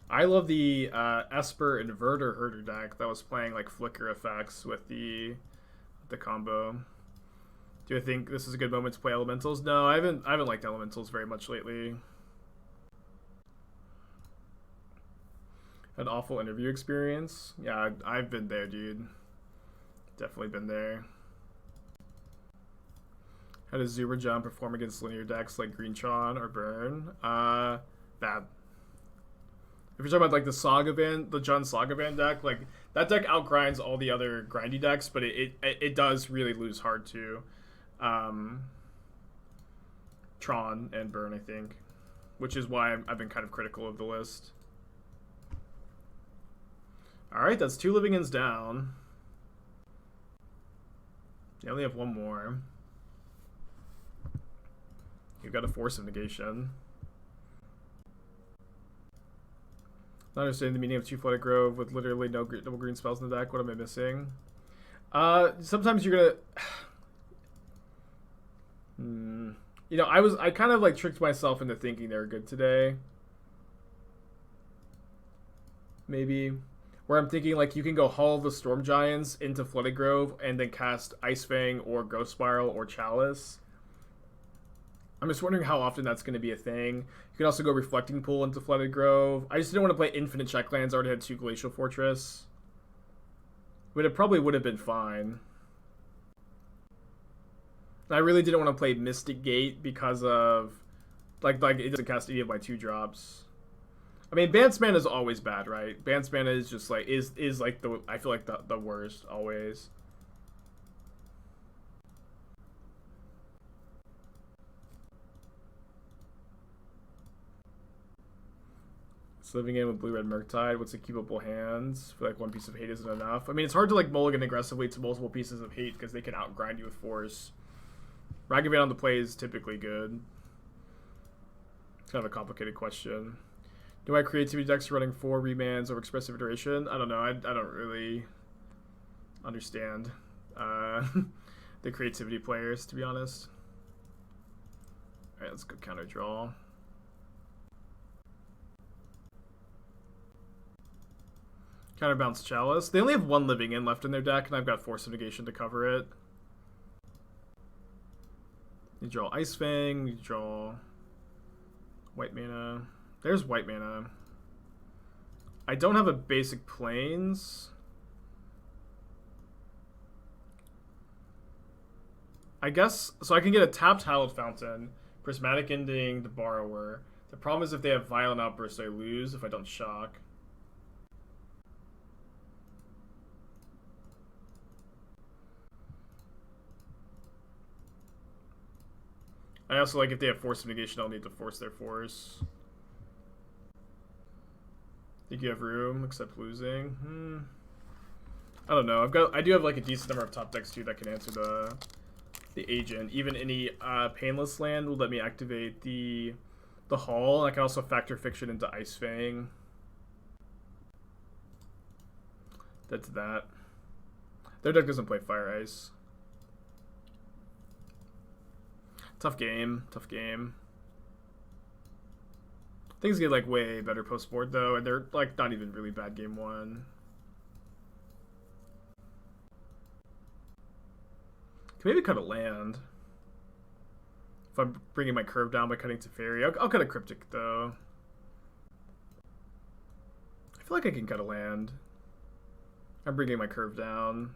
I love the Esper Inverter Herder deck that was playing like flicker effects with the combo. Do I think this is a good moment to play Elementals? No, I haven't liked Elementals very much lately. An awful interview experience. Yeah, I've been there, dude. Definitely been there. How does Zubra Jump perform against linear decks like Green-Tron or Burn? Bad. If you're talking about like the Jund Saga Van deck, like that deck outgrinds all the other grindy decks, but it does really lose hard to Tron and Burn, I think, which is why I've been kind of critical of the list. All right, that's 2 living ends down. You only have one more. You've got a Force of Negation. Not understanding the meaning of 2 Flooded Grove with literally no double green spells in the deck. What am I missing? Sometimes you're gonna... You know, I kind of like tricked myself into thinking they were good today. Maybe. Where I'm thinking, like, you can go Hall of the Storm Giants into Flooded Grove and then cast Ice-Fang or Ghost Spiral or Chalice. I'm just wondering how often that's going to be a thing. You can also go Reflecting Pool into Flooded Grove. I just didn't want to play infinite checklands. I already had 2 Glacial Fortress. But it probably would have been fine. I really didn't want to play Mystic Gate because of... Like it doesn't cast any of my 2-drops. I mean, Bant's mana is always bad, right? Bant's mana is just like is like the I feel like the worst always. It's living in with Blue-Red Murktide. What's a keepable hands? I feel like 1 piece of hate isn't enough. I mean, it's hard to like mulligan aggressively to multiple pieces of hate because they can outgrind you with force. Ragavan on the play is typically good. It's kind of a complicated question. Do my creativity decks running 4 remands over expressive iteration? I don't know. I don't really understand the creativity players, to be honest. Alright, let's go counter draw. Counterbounce Chalice. They only have 1 living in left in their deck, and I've got Force of Negation to cover it. You draw Ice-Fang, you draw white mana. There's white mana. I don't have a basic plains. I guess, so I can get a tapped Hallowed Fountain, Prismatic Ending, the Borrower. The problem is if they have Violent Outburst, I lose if I don't shock. I also like if they have Force of Negation, I'll need to force their force. Think you have room, except losing? I don't know. I do have like a decent number of top decks too that can answer the agent. Even any painless land will let me activate the Hall. And I can also factor Fiction into Ice-Fang. That's that. Their deck doesn't play Fire Ice. Tough game. Tough game. Things get like way better post board though, and they're like not even really bad game one. Can maybe cut a land. If I'm bringing my curve down by cutting Teferi. I'll cut a Cryptic though. I feel like I can cut a land. I'm bringing my curve down.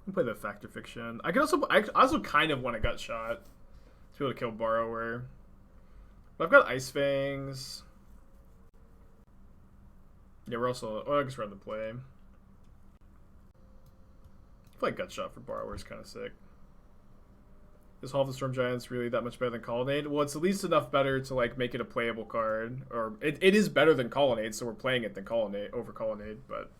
I'll play the Factor Fiction. I also kind of want a Gut Shot to be able to kill Borrower. But I've got Ice-Fangs. Yeah, we're also... Oh, I guess we're on the play. I feel like Gut Shot for Borrower is kind of sick. Is Hall of the Storm Giants really that much better than Colonnade? Well, it's at least enough better to like make it a playable card. Or it is better than Colonnade, so we're playing it than Colonnade over Colonnade. But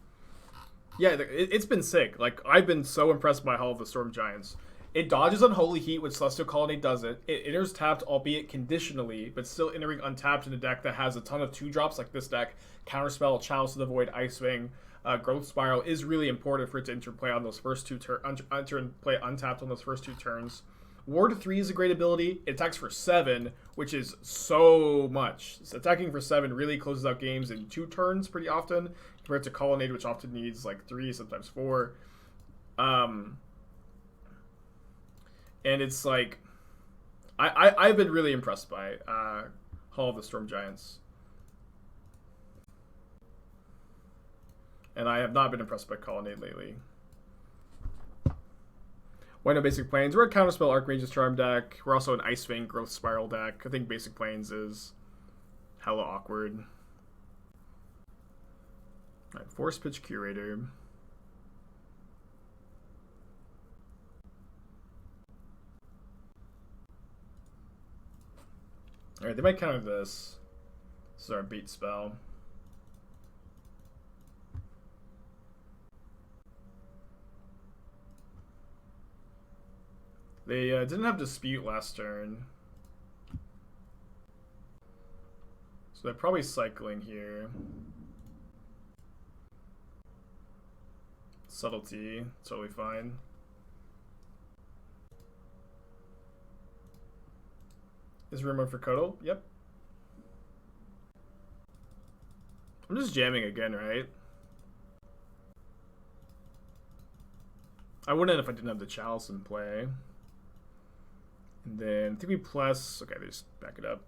yeah, it's been sick. Like I've been so impressed by Hall of the Storm Giants. It dodges Unholy Heat, which Celestial Colonnade doesn't. It enters tapped, albeit conditionally, but still entering untapped in a deck that has a ton of 2-drops like this deck. Counterspell, Chalice of the Void, Ice-Fang, Growth Spiral is really important for it to enter play on those first two enter and play untapped on those first 2 turns. Ward 3 is a great ability. It attacks for 7, which is so much. So attacking for 7 really closes out games in 2 turns pretty often, compared to Colonnade, which often needs like 3, sometimes 4. And it's like, I've been really impressed by Hall of the Storm Giants. And I have not been impressed by Colonnade lately. Why no Basic Plains? We're a Counterspell Archmage's Charm deck. We're also an Ice-Fang Growth Spiral deck. I think Basic Plains is hella awkward. Alright, Force Pitch Curator. Alright, they might counter this. This is our beat spell. They didn't have Dispute last turn. So they're probably cycling here. Subtlety, totally fine. Is Rimewood for Coatl? Yep. I'm just jamming again, right? I wouldn't if I didn't have the Chalice in play. And then I think we plus... Okay, they just back it up.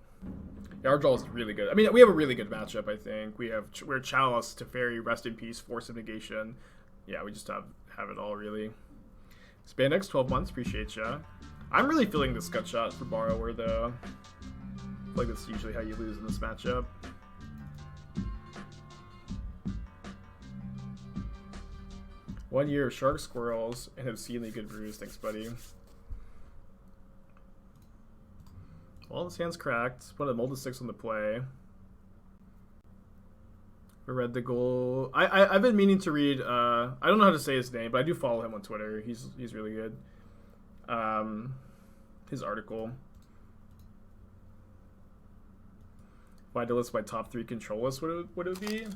Yeah, our draw is really good. I mean, we have a really good matchup, I think. We're Chalice, Teferi, Rest in Peace, Force of Negation. Yeah, we just have it all, really. Spandex, 12 months. Appreciate ya. I'm really feeling this Gut Shot for Borrower, though. I feel like that's usually how you lose in this matchup. One year of Shark Squirrels and have seen the good brews. Thanks, buddy. Well, this hand's cracked. Put a Molded 6 on the play. I read the goal. I've been meaning to read. I don't know how to say his name, but I do follow him on Twitter. He's really good. His article. If I had to list my top 3 control lists, what would it be?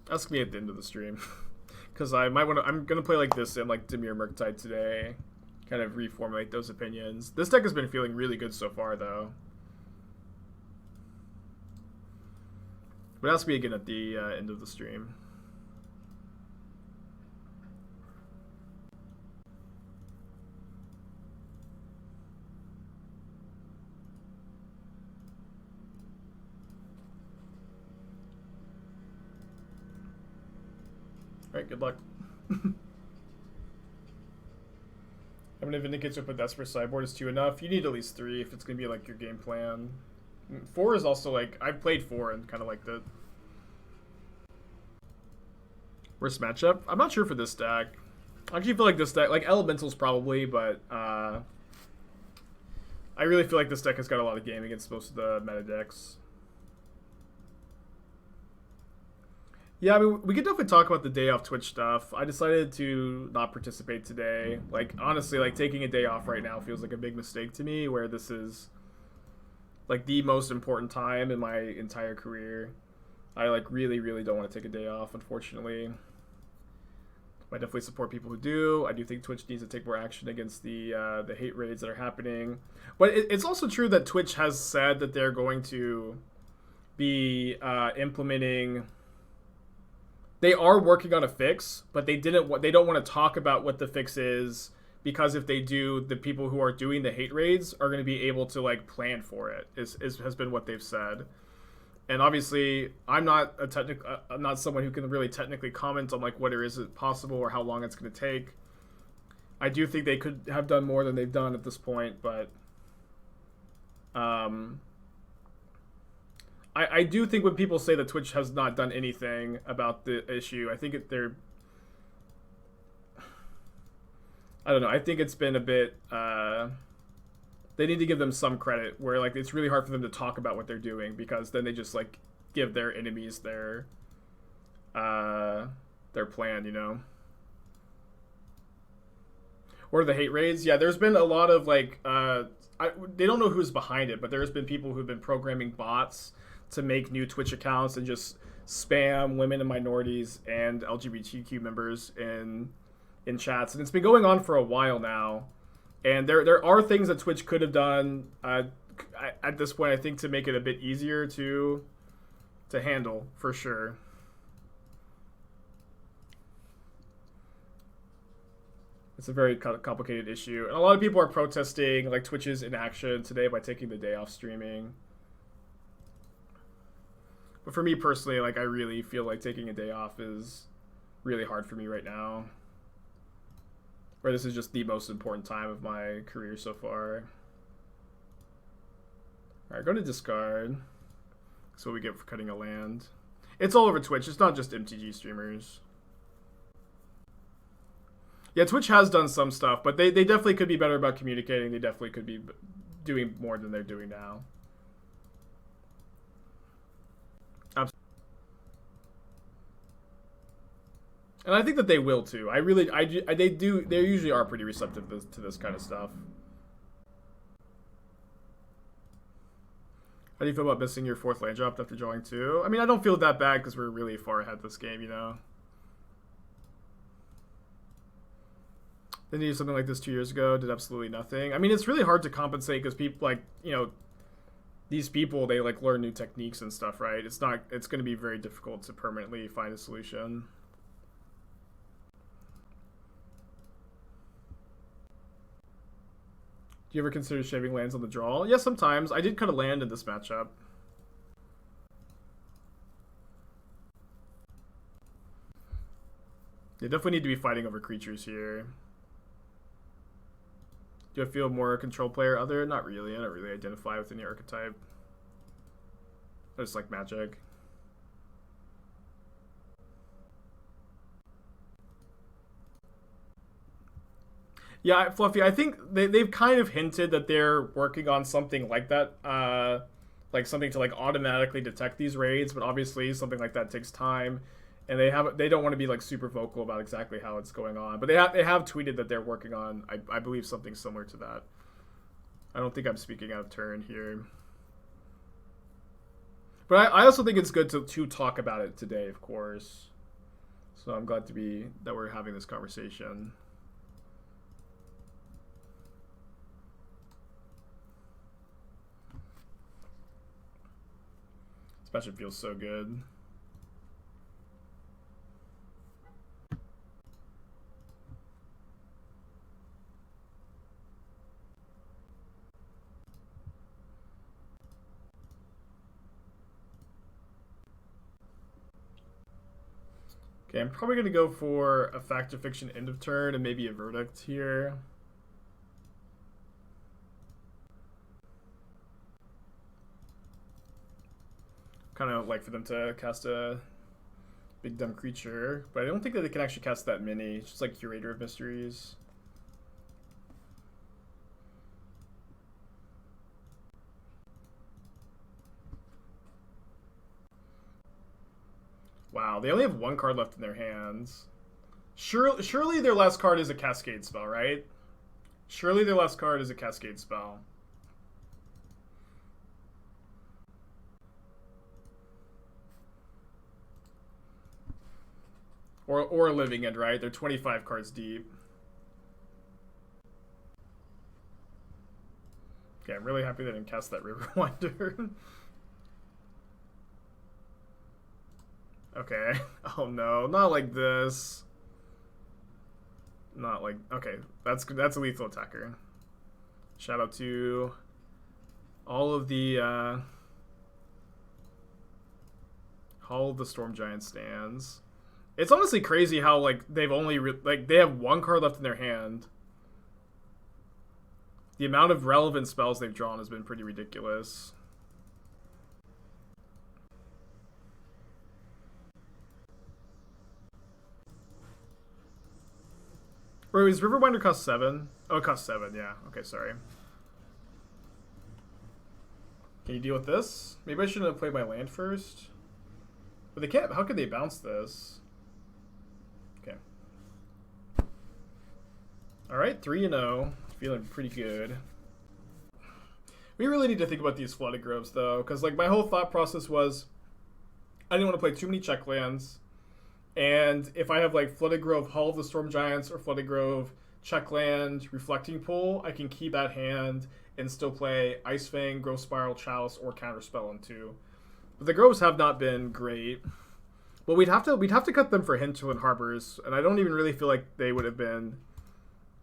Ask me at the end of the stream, because I might want to. I'm gonna play like this in like Dimir Murktide today. Kind of reformulate those opinions. This deck has been feeling really good so far, though. But ask me again at the end of the stream. Alright, good luck. How many Vindicates to put Desperate Sideboard is 2 enough? You need at least 3 if it's going to be like your game plan. 4 is also like, I've played 4 and kind of liked it. Worst matchup? I'm not sure for this deck. I actually feel like this deck, like Elementals probably, but I really feel like this deck has got a lot of game against most of the meta decks. Yeah, I mean, we could definitely talk about the day off Twitch stuff. I decided to not participate today. Like, honestly, like taking a day off right now feels like a big mistake to me, where this is like the most important time in my entire career. I like really, really don't want to take a day off, unfortunately. I definitely support people who do. I do think Twitch needs to take more action against the hate raids that are happening. But it's also true that Twitch has said that they're going to be implementing. They are working on a fix, but they don't want to talk about what the fix is, because if they do, the people who are doing the hate raids are going to be able to like plan for it. Has been what they've said. And obviously, I'm not I'm not someone who can really technically comment on like whether is it possible or how long it's going to take. I do think they could have done more than they've done at this point, but I do think when people say that Twitch has not done anything about the issue, I think they're. I don't know. I think it's been a bit. They need to give them some credit, where like it's really hard for them to talk about what they're doing, because then they just like give their enemies their plan, you know. Or the hate raids. Yeah, there's been a lot of like they don't know who's behind it, but there's been people who've been programming bots to make new Twitch accounts and just spam women and minorities and LGBTQ members in chats, and it's been going on for a while now. And there are things that Twitch could have done at this point, I think, to make it a bit easier to handle, for sure. It's a very complicated issue. And a lot of people are protesting like Twitch's inaction today by taking the day off streaming. But for me personally, like I really feel like taking a day off is really hard for me right now. Where this is just the most important time of my career so far. Alright, go to discard. That's what we get for cutting a land. It's all over Twitch. It's not just MTG streamers. Yeah, Twitch has done some stuff, but they definitely could be better about communicating. They definitely could be doing more than they're doing now. And I think that they will too. They usually are pretty receptive to this kind of stuff. How do you feel about missing your 4th land drop after drawing 2? I mean, I don't feel that bad because we're really far ahead this game, you know. They needed something like this 2 years ago, did absolutely nothing. I mean, it's really hard to compensate because people, like, you know, these people, they like learn new techniques and stuff, right? It's going to be very difficult to permanently find a solution. Do you ever consider shaving lands on the draw? Yeah, sometimes. I did cut a land in this matchup. You definitely need to be fighting over creatures here. Do I feel more a control player? Not really. I don't really identify with any archetype. I just like Magic. Yeah, Fluffy, I think they've kind of hinted that they're working on something like that. Like something to like automatically detect these raids, but obviously something like that takes time. And they don't want to be like super vocal about exactly how it's going on. But they have tweeted that they're working on, I believe, something similar to that. I don't think I'm speaking out of turn here. But I also think it's good to talk about it today, of course. So I'm glad that we're having this conversation. This matchup feels so good. Okay, I'm probably going to go for a Fact or Fiction end of turn and maybe a Verdict here. Kind of like for them to cast a big dumb creature, but I don't think that they can actually cast that many. It's just like Curator of Mysteries. Wow, they only have one card left in their hands. Surely their last card is a Cascade spell, right? Surely their last card is a Cascade spell. Or a Living End, right? They're 25 cards deep. Okay, I'm really happy they didn't cast that Riverwinder. Okay. Oh no, not like this. Not like, okay, that's a lethal attacker. Shout out to all of the Storm Giant stands. It's honestly crazy how like they've only they have one card left in their hand. The amount of relevant spells they've drawn has been pretty ridiculous. Wait, is Riverwinder cost 7? Oh, it costs 7, yeah. Okay, sorry. Can you deal with this? Maybe I shouldn't have played my land first. But they can't. How could they bounce this? Okay. Alright, 3-0. Feeling pretty good. We really need to think about these Flooded Groves, though, because like my whole thought process was I didn't want to play too many check lands. And if I have like Flooded Grove, Hall of the Storm Giants, or Flooded Grove, Checkland, Reflecting Pool, I can keep that hand and still play Ice-Fang, Growth Spiral, Chalice, or Counterspell in 2. But the Groves have not been great. But we'd have to cut them for Hinterland Harbors, and I don't even really feel like they would have been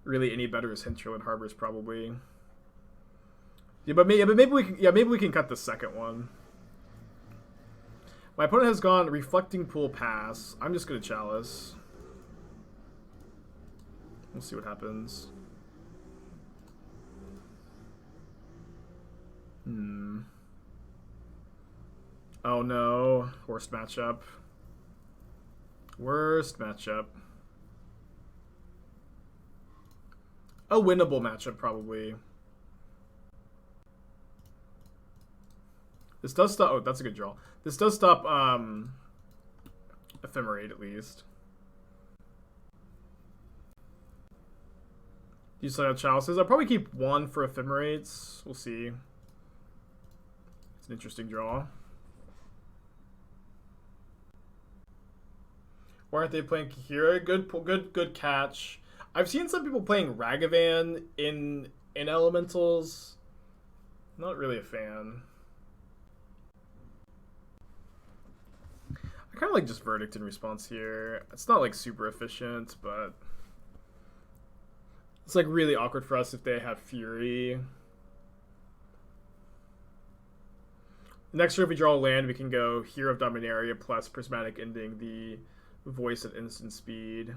really any better as Hinterland Harbors probably. Yeah, but maybe we can cut the second one. My opponent has gone Reflecting Pool pass. I'm just gonna Chalice. We'll see what happens. Oh no. Worst matchup. Worst matchup. A winnable matchup, probably. This does stop... Oh, that's a good draw. This does stop Ephemerate, at least. You set out Chalices. I'll probably keep one for Ephemerates. We'll see. It's an interesting draw. Why aren't they playing Kihira? Good catch. I've seen some people playing Ragavan in Elementals. Not really a fan. I kind of like just Verdict in response here. It's not like super efficient, but it's like really awkward for us if they have Fury. Next turn, if we draw a land, we can go Hero of Dominaria plus Prismatic Ending, the Voice at instant speed.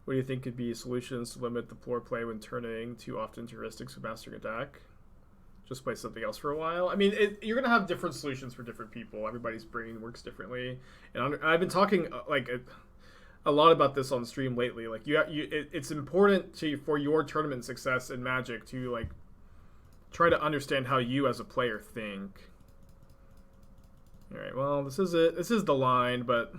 What do you think could be solutions to limit the floor play when turning too often to heuristics with mastering attack? Just play something else for a while. I mean, you're gonna have different solutions for different people. Everybody's brain works differently, and I've been talking like a lot about this on stream lately. Like it's important for your tournament success in Magic to like try to understand how you as a player think. All right, well, this is it. This is the line, but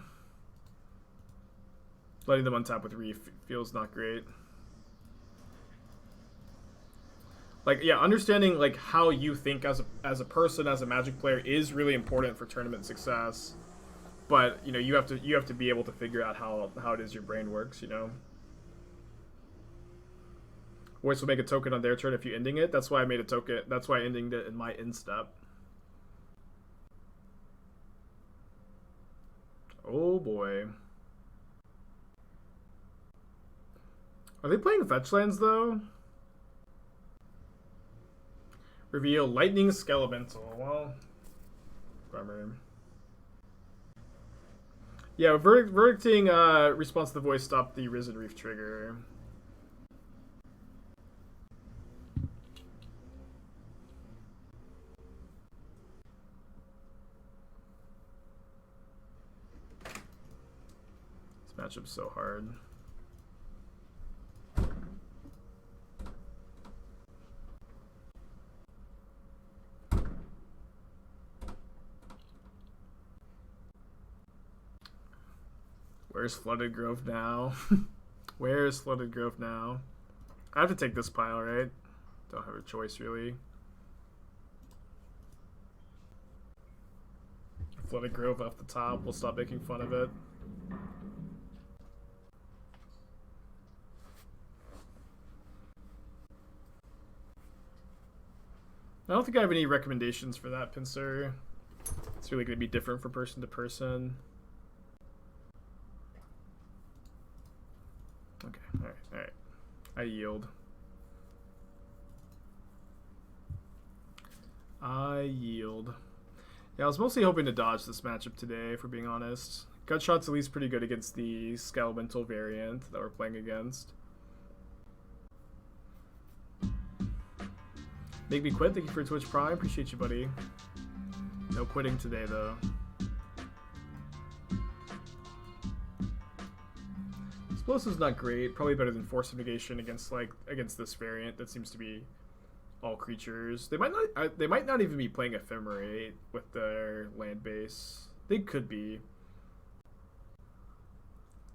letting them untap with Reef feels not great. Like, yeah, understanding like how you think as a person, as a Magic player, is really important for tournament success. But you know, you have to be able to figure out how it is your brain works. You know, Voice will make a token on their turn if you ending it. That's why I made a token. That's why I ended it in my end step. Oh boy. Are they playing fetch lands though? Reveal Lightning Skelemental. Well, bummer. Yeah, verdicting response to the voice stopped the Risen Reef trigger. This matchup's so hard. Where's Flooded Grove now? Where's Flooded Grove now? I have to take this pile, right? Don't have a choice, really. Flooded Grove off the top. We'll stop making fun of it. I don't think I have any recommendations for that pincer. It's really going to be different from person to person. Okay, alright. I yield. Yeah, I was mostly hoping to dodge this matchup today, if we're being honest. Gutshot's at least pretty good against the Skelemental variant that we're playing against. Make me quit. Thank you for Twitch Prime. Appreciate you, buddy. No quitting today, though. Explosive's not great. Probably better than Force of Negation against this variant that seems to be all creatures. They might not even be playing Ephemerate with their land base. They could be.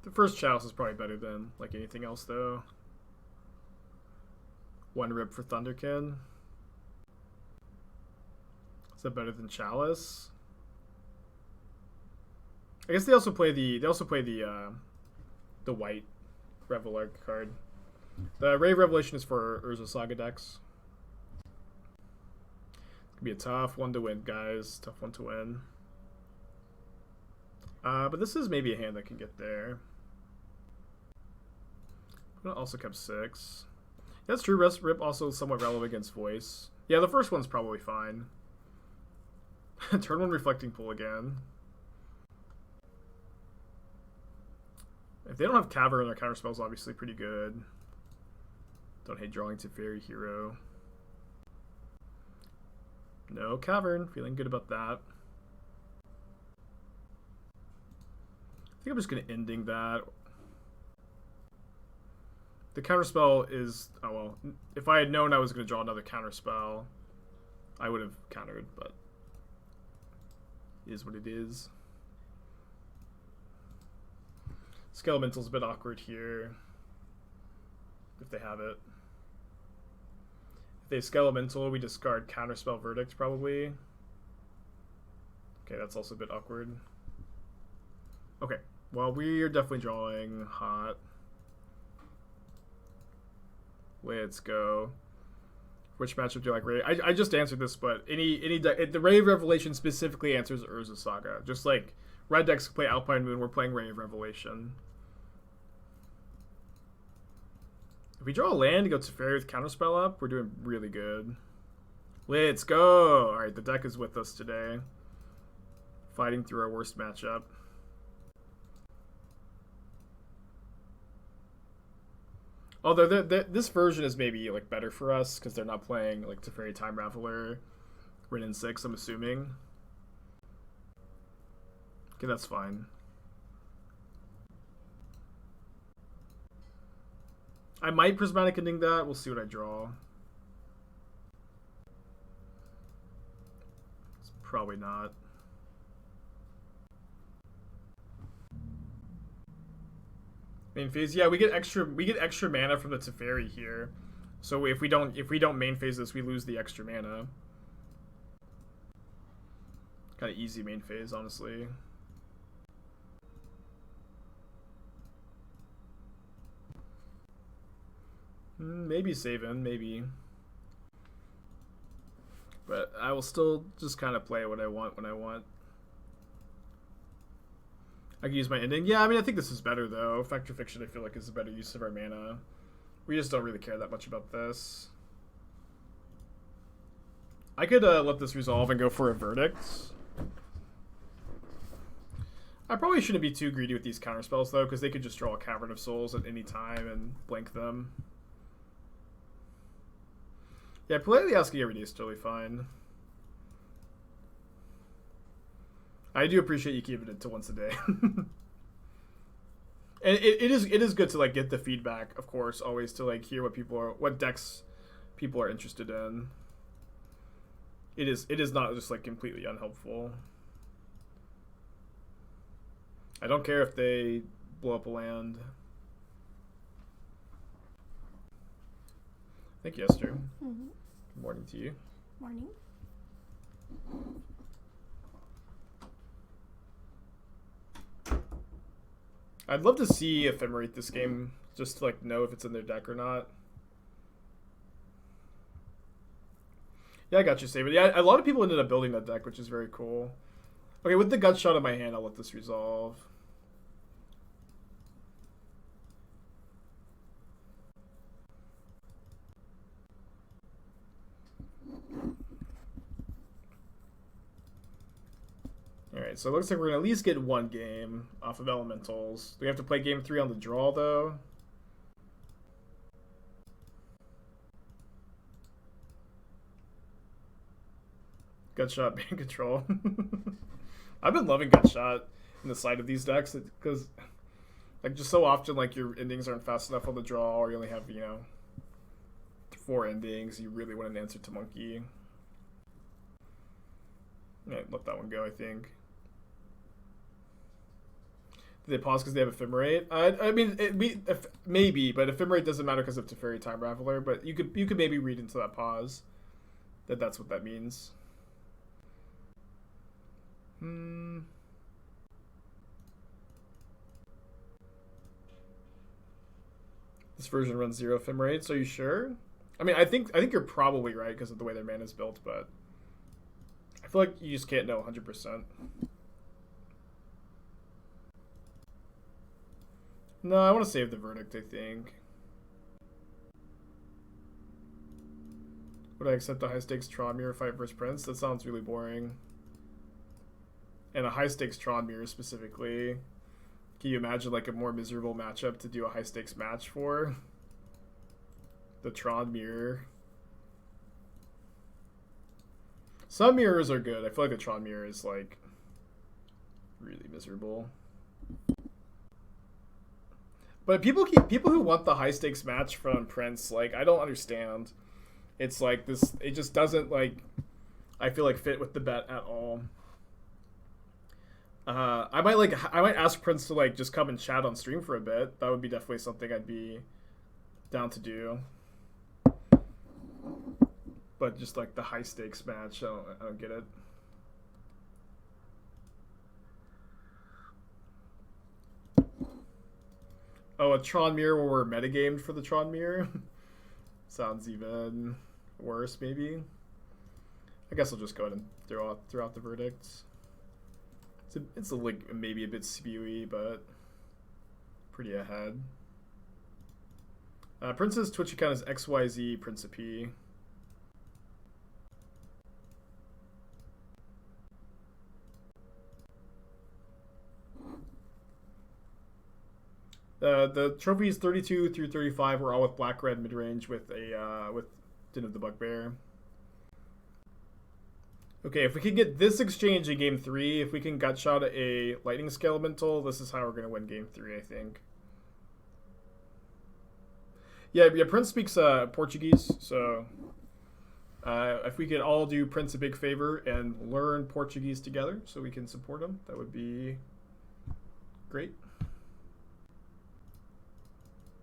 The first Chalice is probably better than like anything else, though. One rip for Thunderkin. Is that better than Chalice? I guess they also play the white Raveler card. The Rave Revelation is for Urza Saga decks. It's gonna be a tough one to win, guys. Tough one to win. But this is maybe a hand that can get there. But also kept 6. That's true. Rip also somewhat relevant against voice. Yeah, the first one's probably fine. Turn 1 Reflecting Pool again. If they don't have Cavern, their Counterspell's obviously pretty good. Don't hate drawing Teferi Hero. No Cavern. Feeling good about that. I think I'm just going to ending that. The Counterspell is... Oh, well. If I had known I was going to draw another Counterspell, I would have countered, but... It is what it is. Skelemental's a bit awkward here. If they have it. If they Skelemental, we discard Counterspell Verdict, probably. Okay, that's also a bit awkward. Okay, well, we are definitely drawing hot. Let's go. Which matchup do you like, Ray? I just answered this, but the Rave Revelation specifically answers Urza Saga. Just like red decks play Alpine Moon, we're playing Rave Revelation. If we draw a land and go Teferi with Counterspell up, we're doing really good. Let's go! Alright, the deck is with us today. Fighting through our worst matchup. Although this version is maybe like better for us because they're not playing like Teferi Time Raveler, Rin and 6, I'm assuming. Okay, that's fine. I might Prismatic Ending that. We'll see what I draw. It's probably not. Main phase, yeah, we get extra mana from the Teferi here. So if we don't main phase this, we lose the extra mana. Kind of easy main phase, honestly. Maybe saving, maybe. But I will still just kind of play what I want when I want. I can use my ending. Yeah, I mean, I think this is better, though. Fact or Fiction, I feel like, is a better use of our mana. We just don't really care that much about this. I could let this resolve and go for a Verdict. I probably shouldn't be too greedy with these counterspells, though, because they could just draw a Cavern of Souls at any time and blank them. Yeah, politely asking every day is totally fine. I do appreciate you keeping it to once a day. And it is good to like get the feedback, of course, always to like hear what decks people are interested in. It is not just like completely unhelpful. I don't care if they blow up a land. Thank you, Esther. Mm-hmm. Good morning to you. Morning. I'd love to see Ephemerate this game, just to like know if it's in their deck or not. Yeah, I got you, Saber. Yeah, a lot of people ended up building that deck, which is very cool. Okay, with the gut shot in my hand, I'll let this resolve. Alright, so it looks like we're going to at least get one game off of Elementals. Do we have to play game 3 on the draw, though? Gutshot Band Control. I've been loving Gutshot in the side of these decks because, like, just so often, like, your endings aren't fast enough on the draw, or you only have, you know, 4 endings. You really want an answer to Monkey. Yeah, let that one go, I think. Did they pause because they have Ephemerate? I mean, maybe, but Ephemerate doesn't matter because of Teferi Time Raveler. But you could maybe read into that pause that that's what that means. This version runs 0 Ephemerates. Are you sure? I mean, I think you're probably right because of the way their mana is built, but I feel like you just can't know 100%. No, I want to save the verdict, I think. Would I accept a high-stakes Tron Mirror fight versus Prince? That sounds really boring. And a high-stakes Tron Mirror specifically. Can you imagine like a more miserable matchup to do a high-stakes match for? The Tron Mirror. Some mirrors are good. I feel like the Tron Mirror is like really miserable. But people who want the high stakes match from Prince, like, I don't understand. It's like this, it just doesn't, like, I feel like fit with the bet at all. I might ask Prince to like just come and chat on stream for a bit. That would be definitely something I'd be down to do. But just like the high stakes match, I don't get it. Oh, a Tron Mirror where we're metagamed for the Tron Mirror? Sounds even worse, maybe. I guess I'll just go ahead and throw out the verdicts. It's like maybe a bit spewy, but pretty ahead. Prince's Twitch account is XYZ Principe. The trophies 32 through 35 were all with black-red mid-range with Den of the Bugbear. Okay, if we can get this exchange in game 3, if we can gutshot a Lightning Skelemental, this is how we're going to win game 3, I think. Yeah, Prince speaks Portuguese, so if we could all do Prince a big favor and learn Portuguese together so we can support him, that would be great.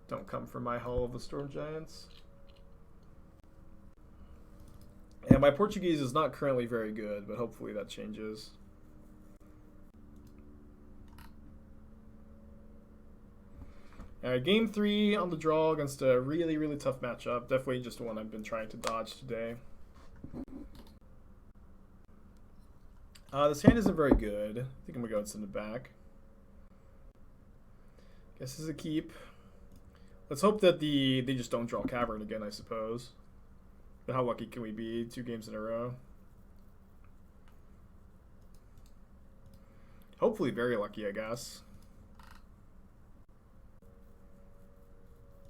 Don't come from my Hall of the Storm Giants. And my Portuguese is not currently very good, but hopefully that changes. Game 3 on the draw against a really, really tough matchup. Definitely just one I've been trying to dodge today. This hand isn't very good. I think I'm going to go and send it back. Guess this is a keep. Let's hope that they just don't draw Cavern again, I suppose. But how lucky can we be? 2 games in a row. Hopefully very lucky, I guess.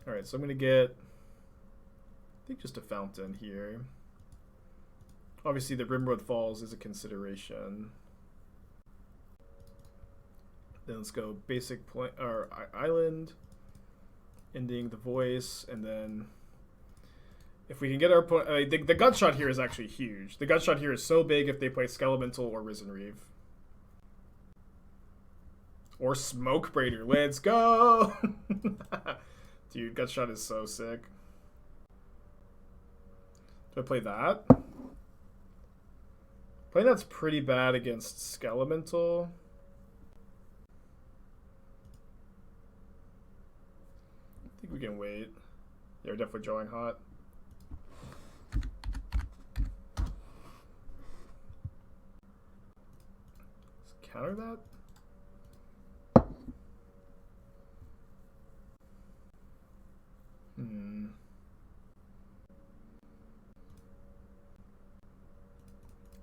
Alright, so I'm going to get, I think, just a fountain here. Obviously, the Rimewood Falls is a consideration. Then let's go basic or island, ending the voice, and then if we can get our the gut shot here is actually huge. The gut shot here is so big if they play Skelemental or Risen Reeve. Or Smoke Braider. Let's go! Dude, Gutshot is so sick. Do I play that? Playing that's pretty bad against Skelemental. I think we can wait. Yeah, we're definitely drawing hot. Let's counter that.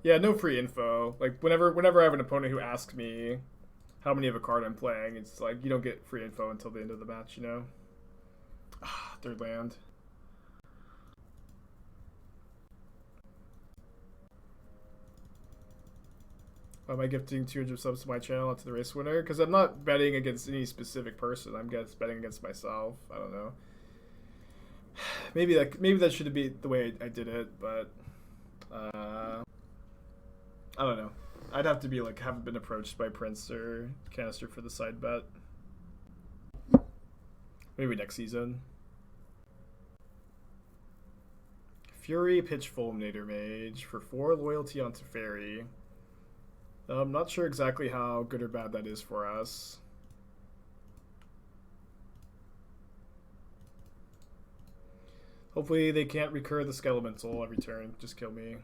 Yeah, no free info. Like whenever I have an opponent who asks me how many of a card I'm playing, it's like you don't get free info until the end of the match, you know? Ah, third land. Why am I gifting 200 subs to my channel to the race winner? Because I'm not betting against any specific person. I'm just betting against myself. I don't know. Maybe that should be the way I did it, but I don't know. I'd have to be like haven't been approached by Prince or Canister for the side bet. Maybe next season. Fury Pitch Fulminator Mage for 4 loyalty on Teferi. I'm not sure exactly how good or bad that is for us. Hopefully they can't recur the Skelemental every turn. Just kill me.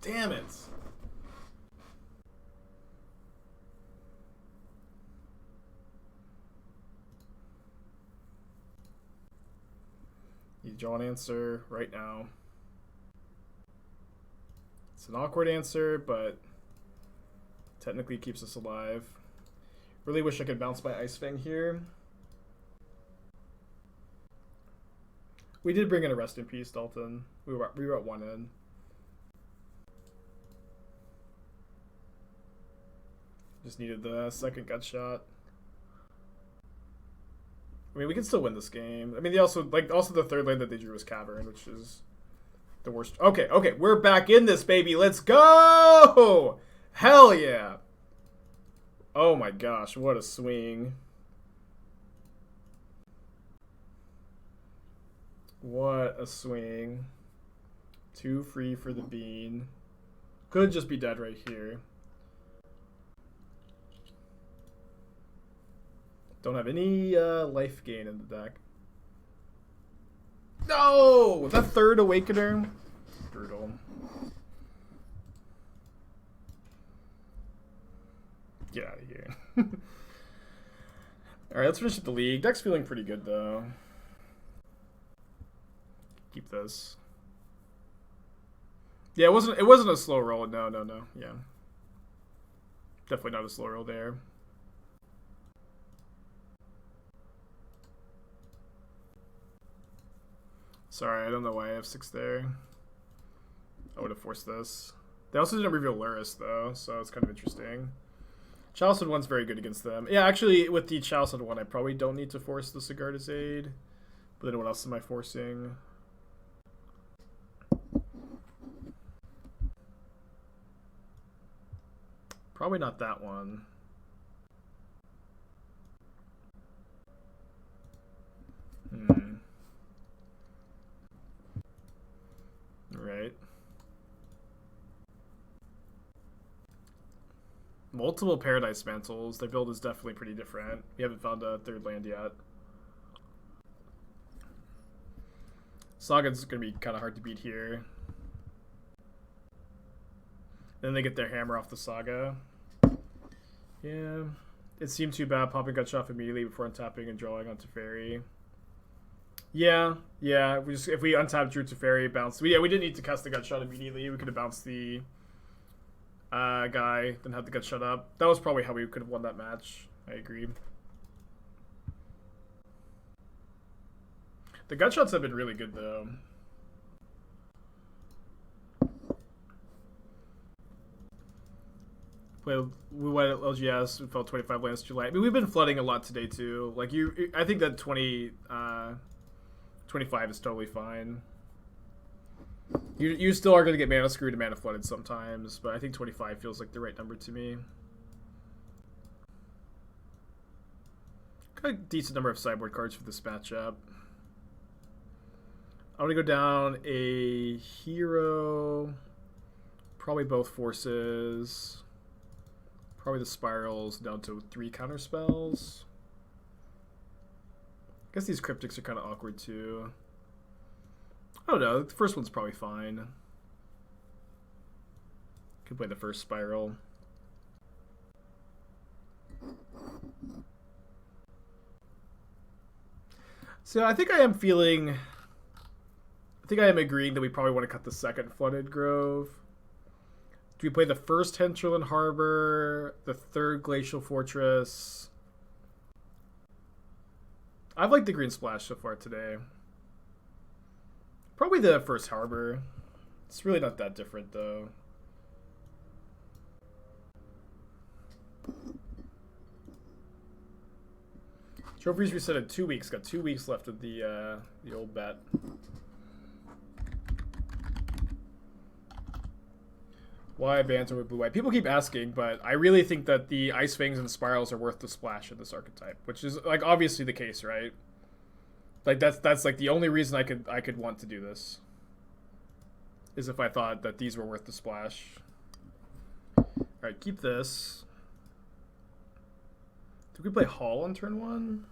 Damn it! You draw an answer right now. It's an awkward answer, but technically keeps us alive. Really wish I could bounce my Ice-Fang here. We did bring in a Rest in Peace, Dalton. We were at 1 in. Just needed the second Gutshot. I mean, we can still win this game. I mean, they also the third lane that they drew was Cavern, which is the worst. Okay, we're back in this, baby. Let's go! Hell yeah! Oh my gosh, what a swing. What a swing. 2 free for the bean. Could just be dead right here. Don't have any life gain in the deck. No! That third Awakener? Brutal. Get out of here. Alright, let's finish up the league. Deck's feeling pretty good, though. Keep this. Yeah, it wasn't a slow roll. No. Yeah. Definitely not a slow roll there. Sorry, I don't know why I have 6 there. I would have forced this. They also didn't reveal Luris, though, so it's kind of interesting. Chalice 1's very good against them. Yeah, actually, with the Chalice 1, I probably don't need to force the Sigarda's Aid. But then what else am I forcing? Probably not that one. Right. Multiple Paradise Mantles. Their build is definitely pretty different. We haven't found a third land yet. Saga's going to be kind of hard to beat here. Then they get their hammer off the Saga. Yeah. It seemed too bad popping Gutshot off immediately before untapping and drawing on Teferi. Yeah. If we untap, drew Teferi, bounced. We didn't need to cast the Gutshot immediately. We could have bounced the guy, then had the Gutshot up. That was probably how we could have won that match. I agree. The Gutshots have been really good, though. We went at LGS, we felt 25 lands too light. I mean, we've been flooding a lot today, too. Like, I think that 25 is totally fine. You still are going to get mana screwed and mana flooded sometimes, but I think 25 feels like the right number to me. Got a decent number of sideboard cards for this matchup. I'm gonna go down a hero, probably both forces, probably the spirals down to 3 counterspells. I guess these cryptics are kind of awkward too. I don't know, the first one's probably fine. Could play the first spiral. So I think I am agreeing that we probably want to cut the second Flooded Grove. Do we play the first Hinterland Harbor, the third Glacial Fortress? I've liked the green splash so far today. Probably the first Harbor. It's really not that different though. Trophies reset in 2 weeks. Got 2 weeks left of the old bet. Why Bant over blue-white? People keep asking, but I really think that the Ice-Fangs and Spirals are worth the splash of this archetype, which is like obviously the case, right? Like that's like the only reason I could want to do this is if I thought that these were worth the splash. All right, keep this. Do we play Hall on turn 1?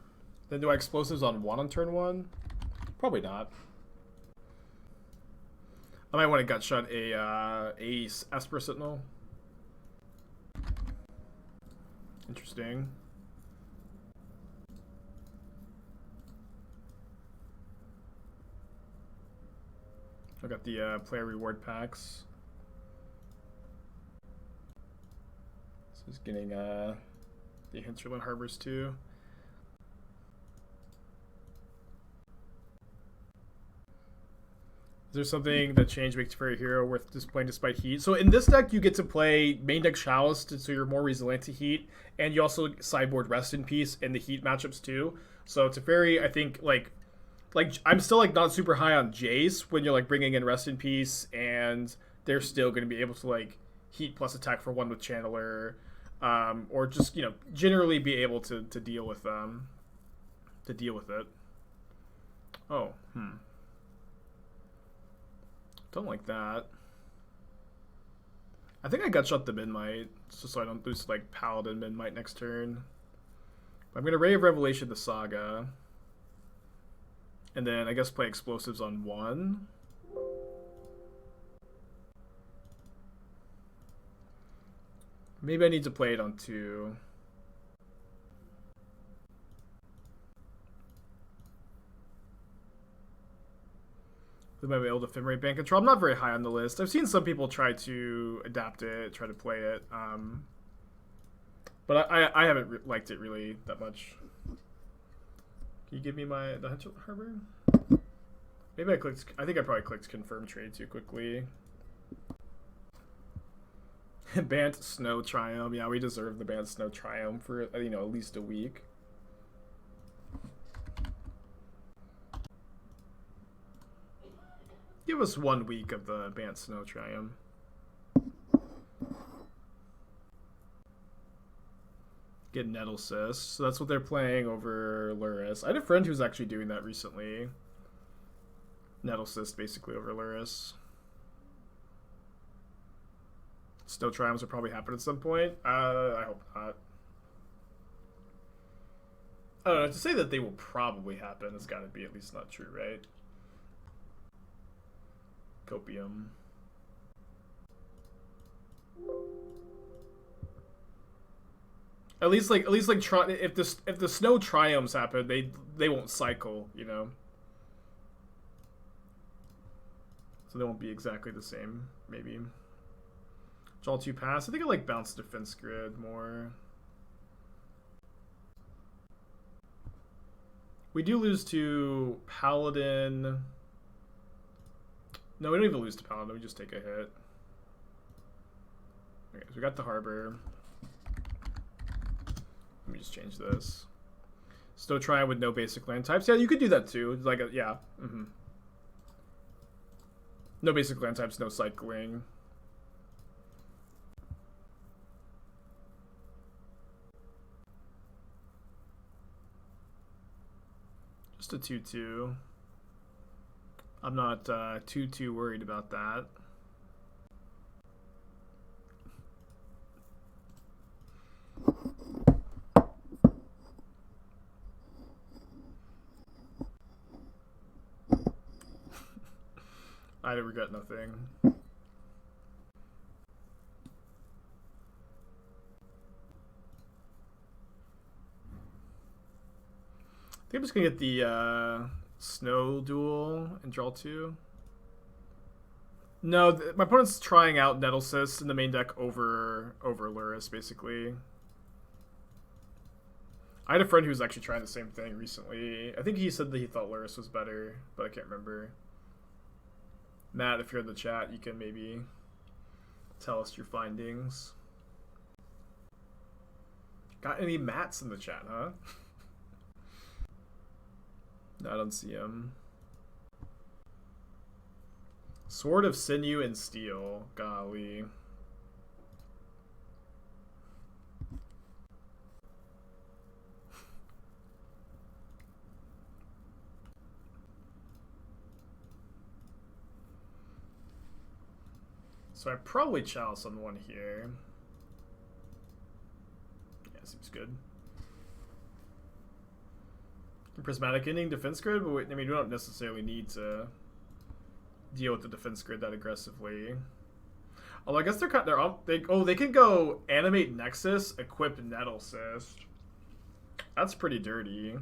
Then do I explosives on 1 on turn 1? Probably not. I might want to gutshot a Esper Sentinel. Interesting. I got the player reward packs. So he's getting the Hinterland Harbors too. Is there something that changed makes Teferi hero worth displaying despite heat? So in this deck, you get to play main deck Chalice, so you're more resilient to heat, and you also sideboard Rest in Peace in the heat matchups too. So Teferi, I think like I'm still like not super high on Jace when you're like bringing in Rest in Peace, and they're still going to be able to like heat plus attack for 1 with Channeler, or just generally be able to deal with it. Oh, Don't like that. I think I gutshot the Midnight, just so I don't lose like Paladin Midnight next turn. I'm gonna Ray of Revelation the Saga. And then I guess play explosives on 1. Maybe I need to play it on 2. We might be able to Ephemerate Bant Control. I'm not very high on the list. I've seen some people try to adapt it, try to play it. But I haven't liked it really that much. Can you give me the Hinterland Harbor? Maybe I think I probably clicked confirm trade too quickly. Bant Snow Triumph. Yeah, we deserve the Bant Snow Triumph for at least a week. Give us 1 week of the Bant Snow Triumph. Get Nettle Cyst. So that's what they're playing over Luris. I had a friend who was actually doing that recently. Nettle Cyst basically over Luris. Snow Triumphs will probably happen at some point. I hope not. I don't know. To say that they will probably happen has got to be at least not true, right? Copium. At least if the Snow Triumphs happen, they won't cycle, So they won't be exactly the same, maybe. Draw 2 pass. I think I like Bounce Defense Grid more. We do lose to Paladin. No, we don't even lose to Paladin. We just take a hit. Okay, so we got the Harbor. Let me just change this. Snow Triumph with no basic land types. Yeah, you could do that too. Like yeah. No basic land types, no cycling. just a 2/2. I'm not too worried about that. I regret nothing. I think I'm just gonna get the Snow Duel and draw 2. No, my opponent's trying out Nettlecyst in the main deck over Lurrus, basically. I had a friend who was actually trying the same thing recently. I think he said that he thought Lurrus was better, but I can't remember. Matt, if you're in the chat, you can maybe tell us your findings. Got any Matts in the chat, huh? No, I don't see him. Sword of Sinew and Steel. Golly. So I probably Chalice on one here. Yeah, seems good. Prismatic Ending, defense grid, but I mean, we don't necessarily need to deal with the defense grid that aggressively. Although I guess they can go animate Nexus, equip Nettlecyst. That's pretty dirty. I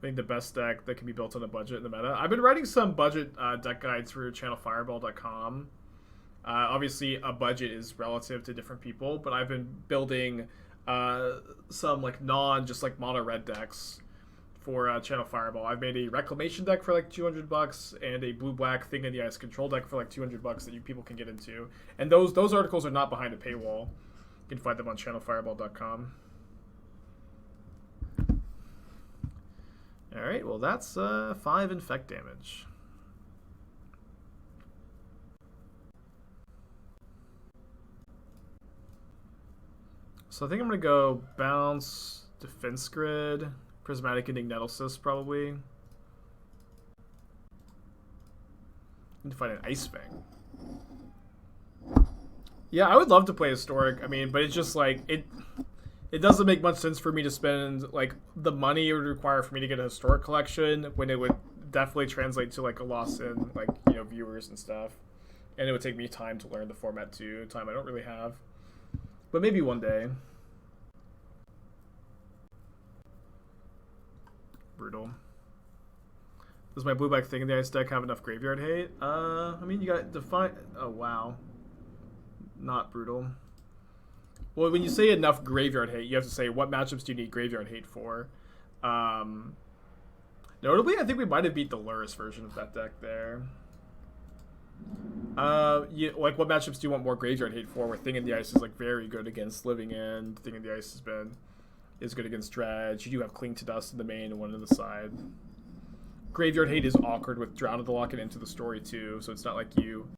think the best deck that can be built on a budget in the meta. I've been writing some budget deck guides for channelfireball.com. Obviously, a budget is relative to different people, but I've been building some like just like mono red decks for Channel Fireball. I've made a Reclamation deck for like $200 and a blue black Thing in the Ice control deck for like $200 that people can get into. And those articles are not behind a paywall. You can find them on channelfireball.com. All right, well that's 5 infect damage. So I think I'm gonna go bounce, defense grid, prismatic ending, Nettlecyst probably. Need to find an Ice-Fang. Yeah, I would love to play historic. I mean, but it's just like it doesn't make much sense for me to spend like the money it would require for me to get a historic collection when it would definitely translate to like a loss in like, you know, viewers and stuff. And it would take me time to learn the format too, time I don't really have. But maybe one day. Brutal. Does my blue black Thing in the Ice deck have enough graveyard hate? I mean, you got define. Oh wow. Not brutal. Well, when you say enough graveyard hate, you have to say what matchups do you need graveyard hate for. Notably, I think we might have beat the Lurrus version of that deck there. Like what matchups do you want more graveyard hate for? Where Thing in the Ice is like very good against Living End. Thing in the Ice is good against Dredge. You do have Cling to Dust in the main and one on the side. Graveyard hate is awkward with Drown of the Lock and Into the Story too, so it's not like you.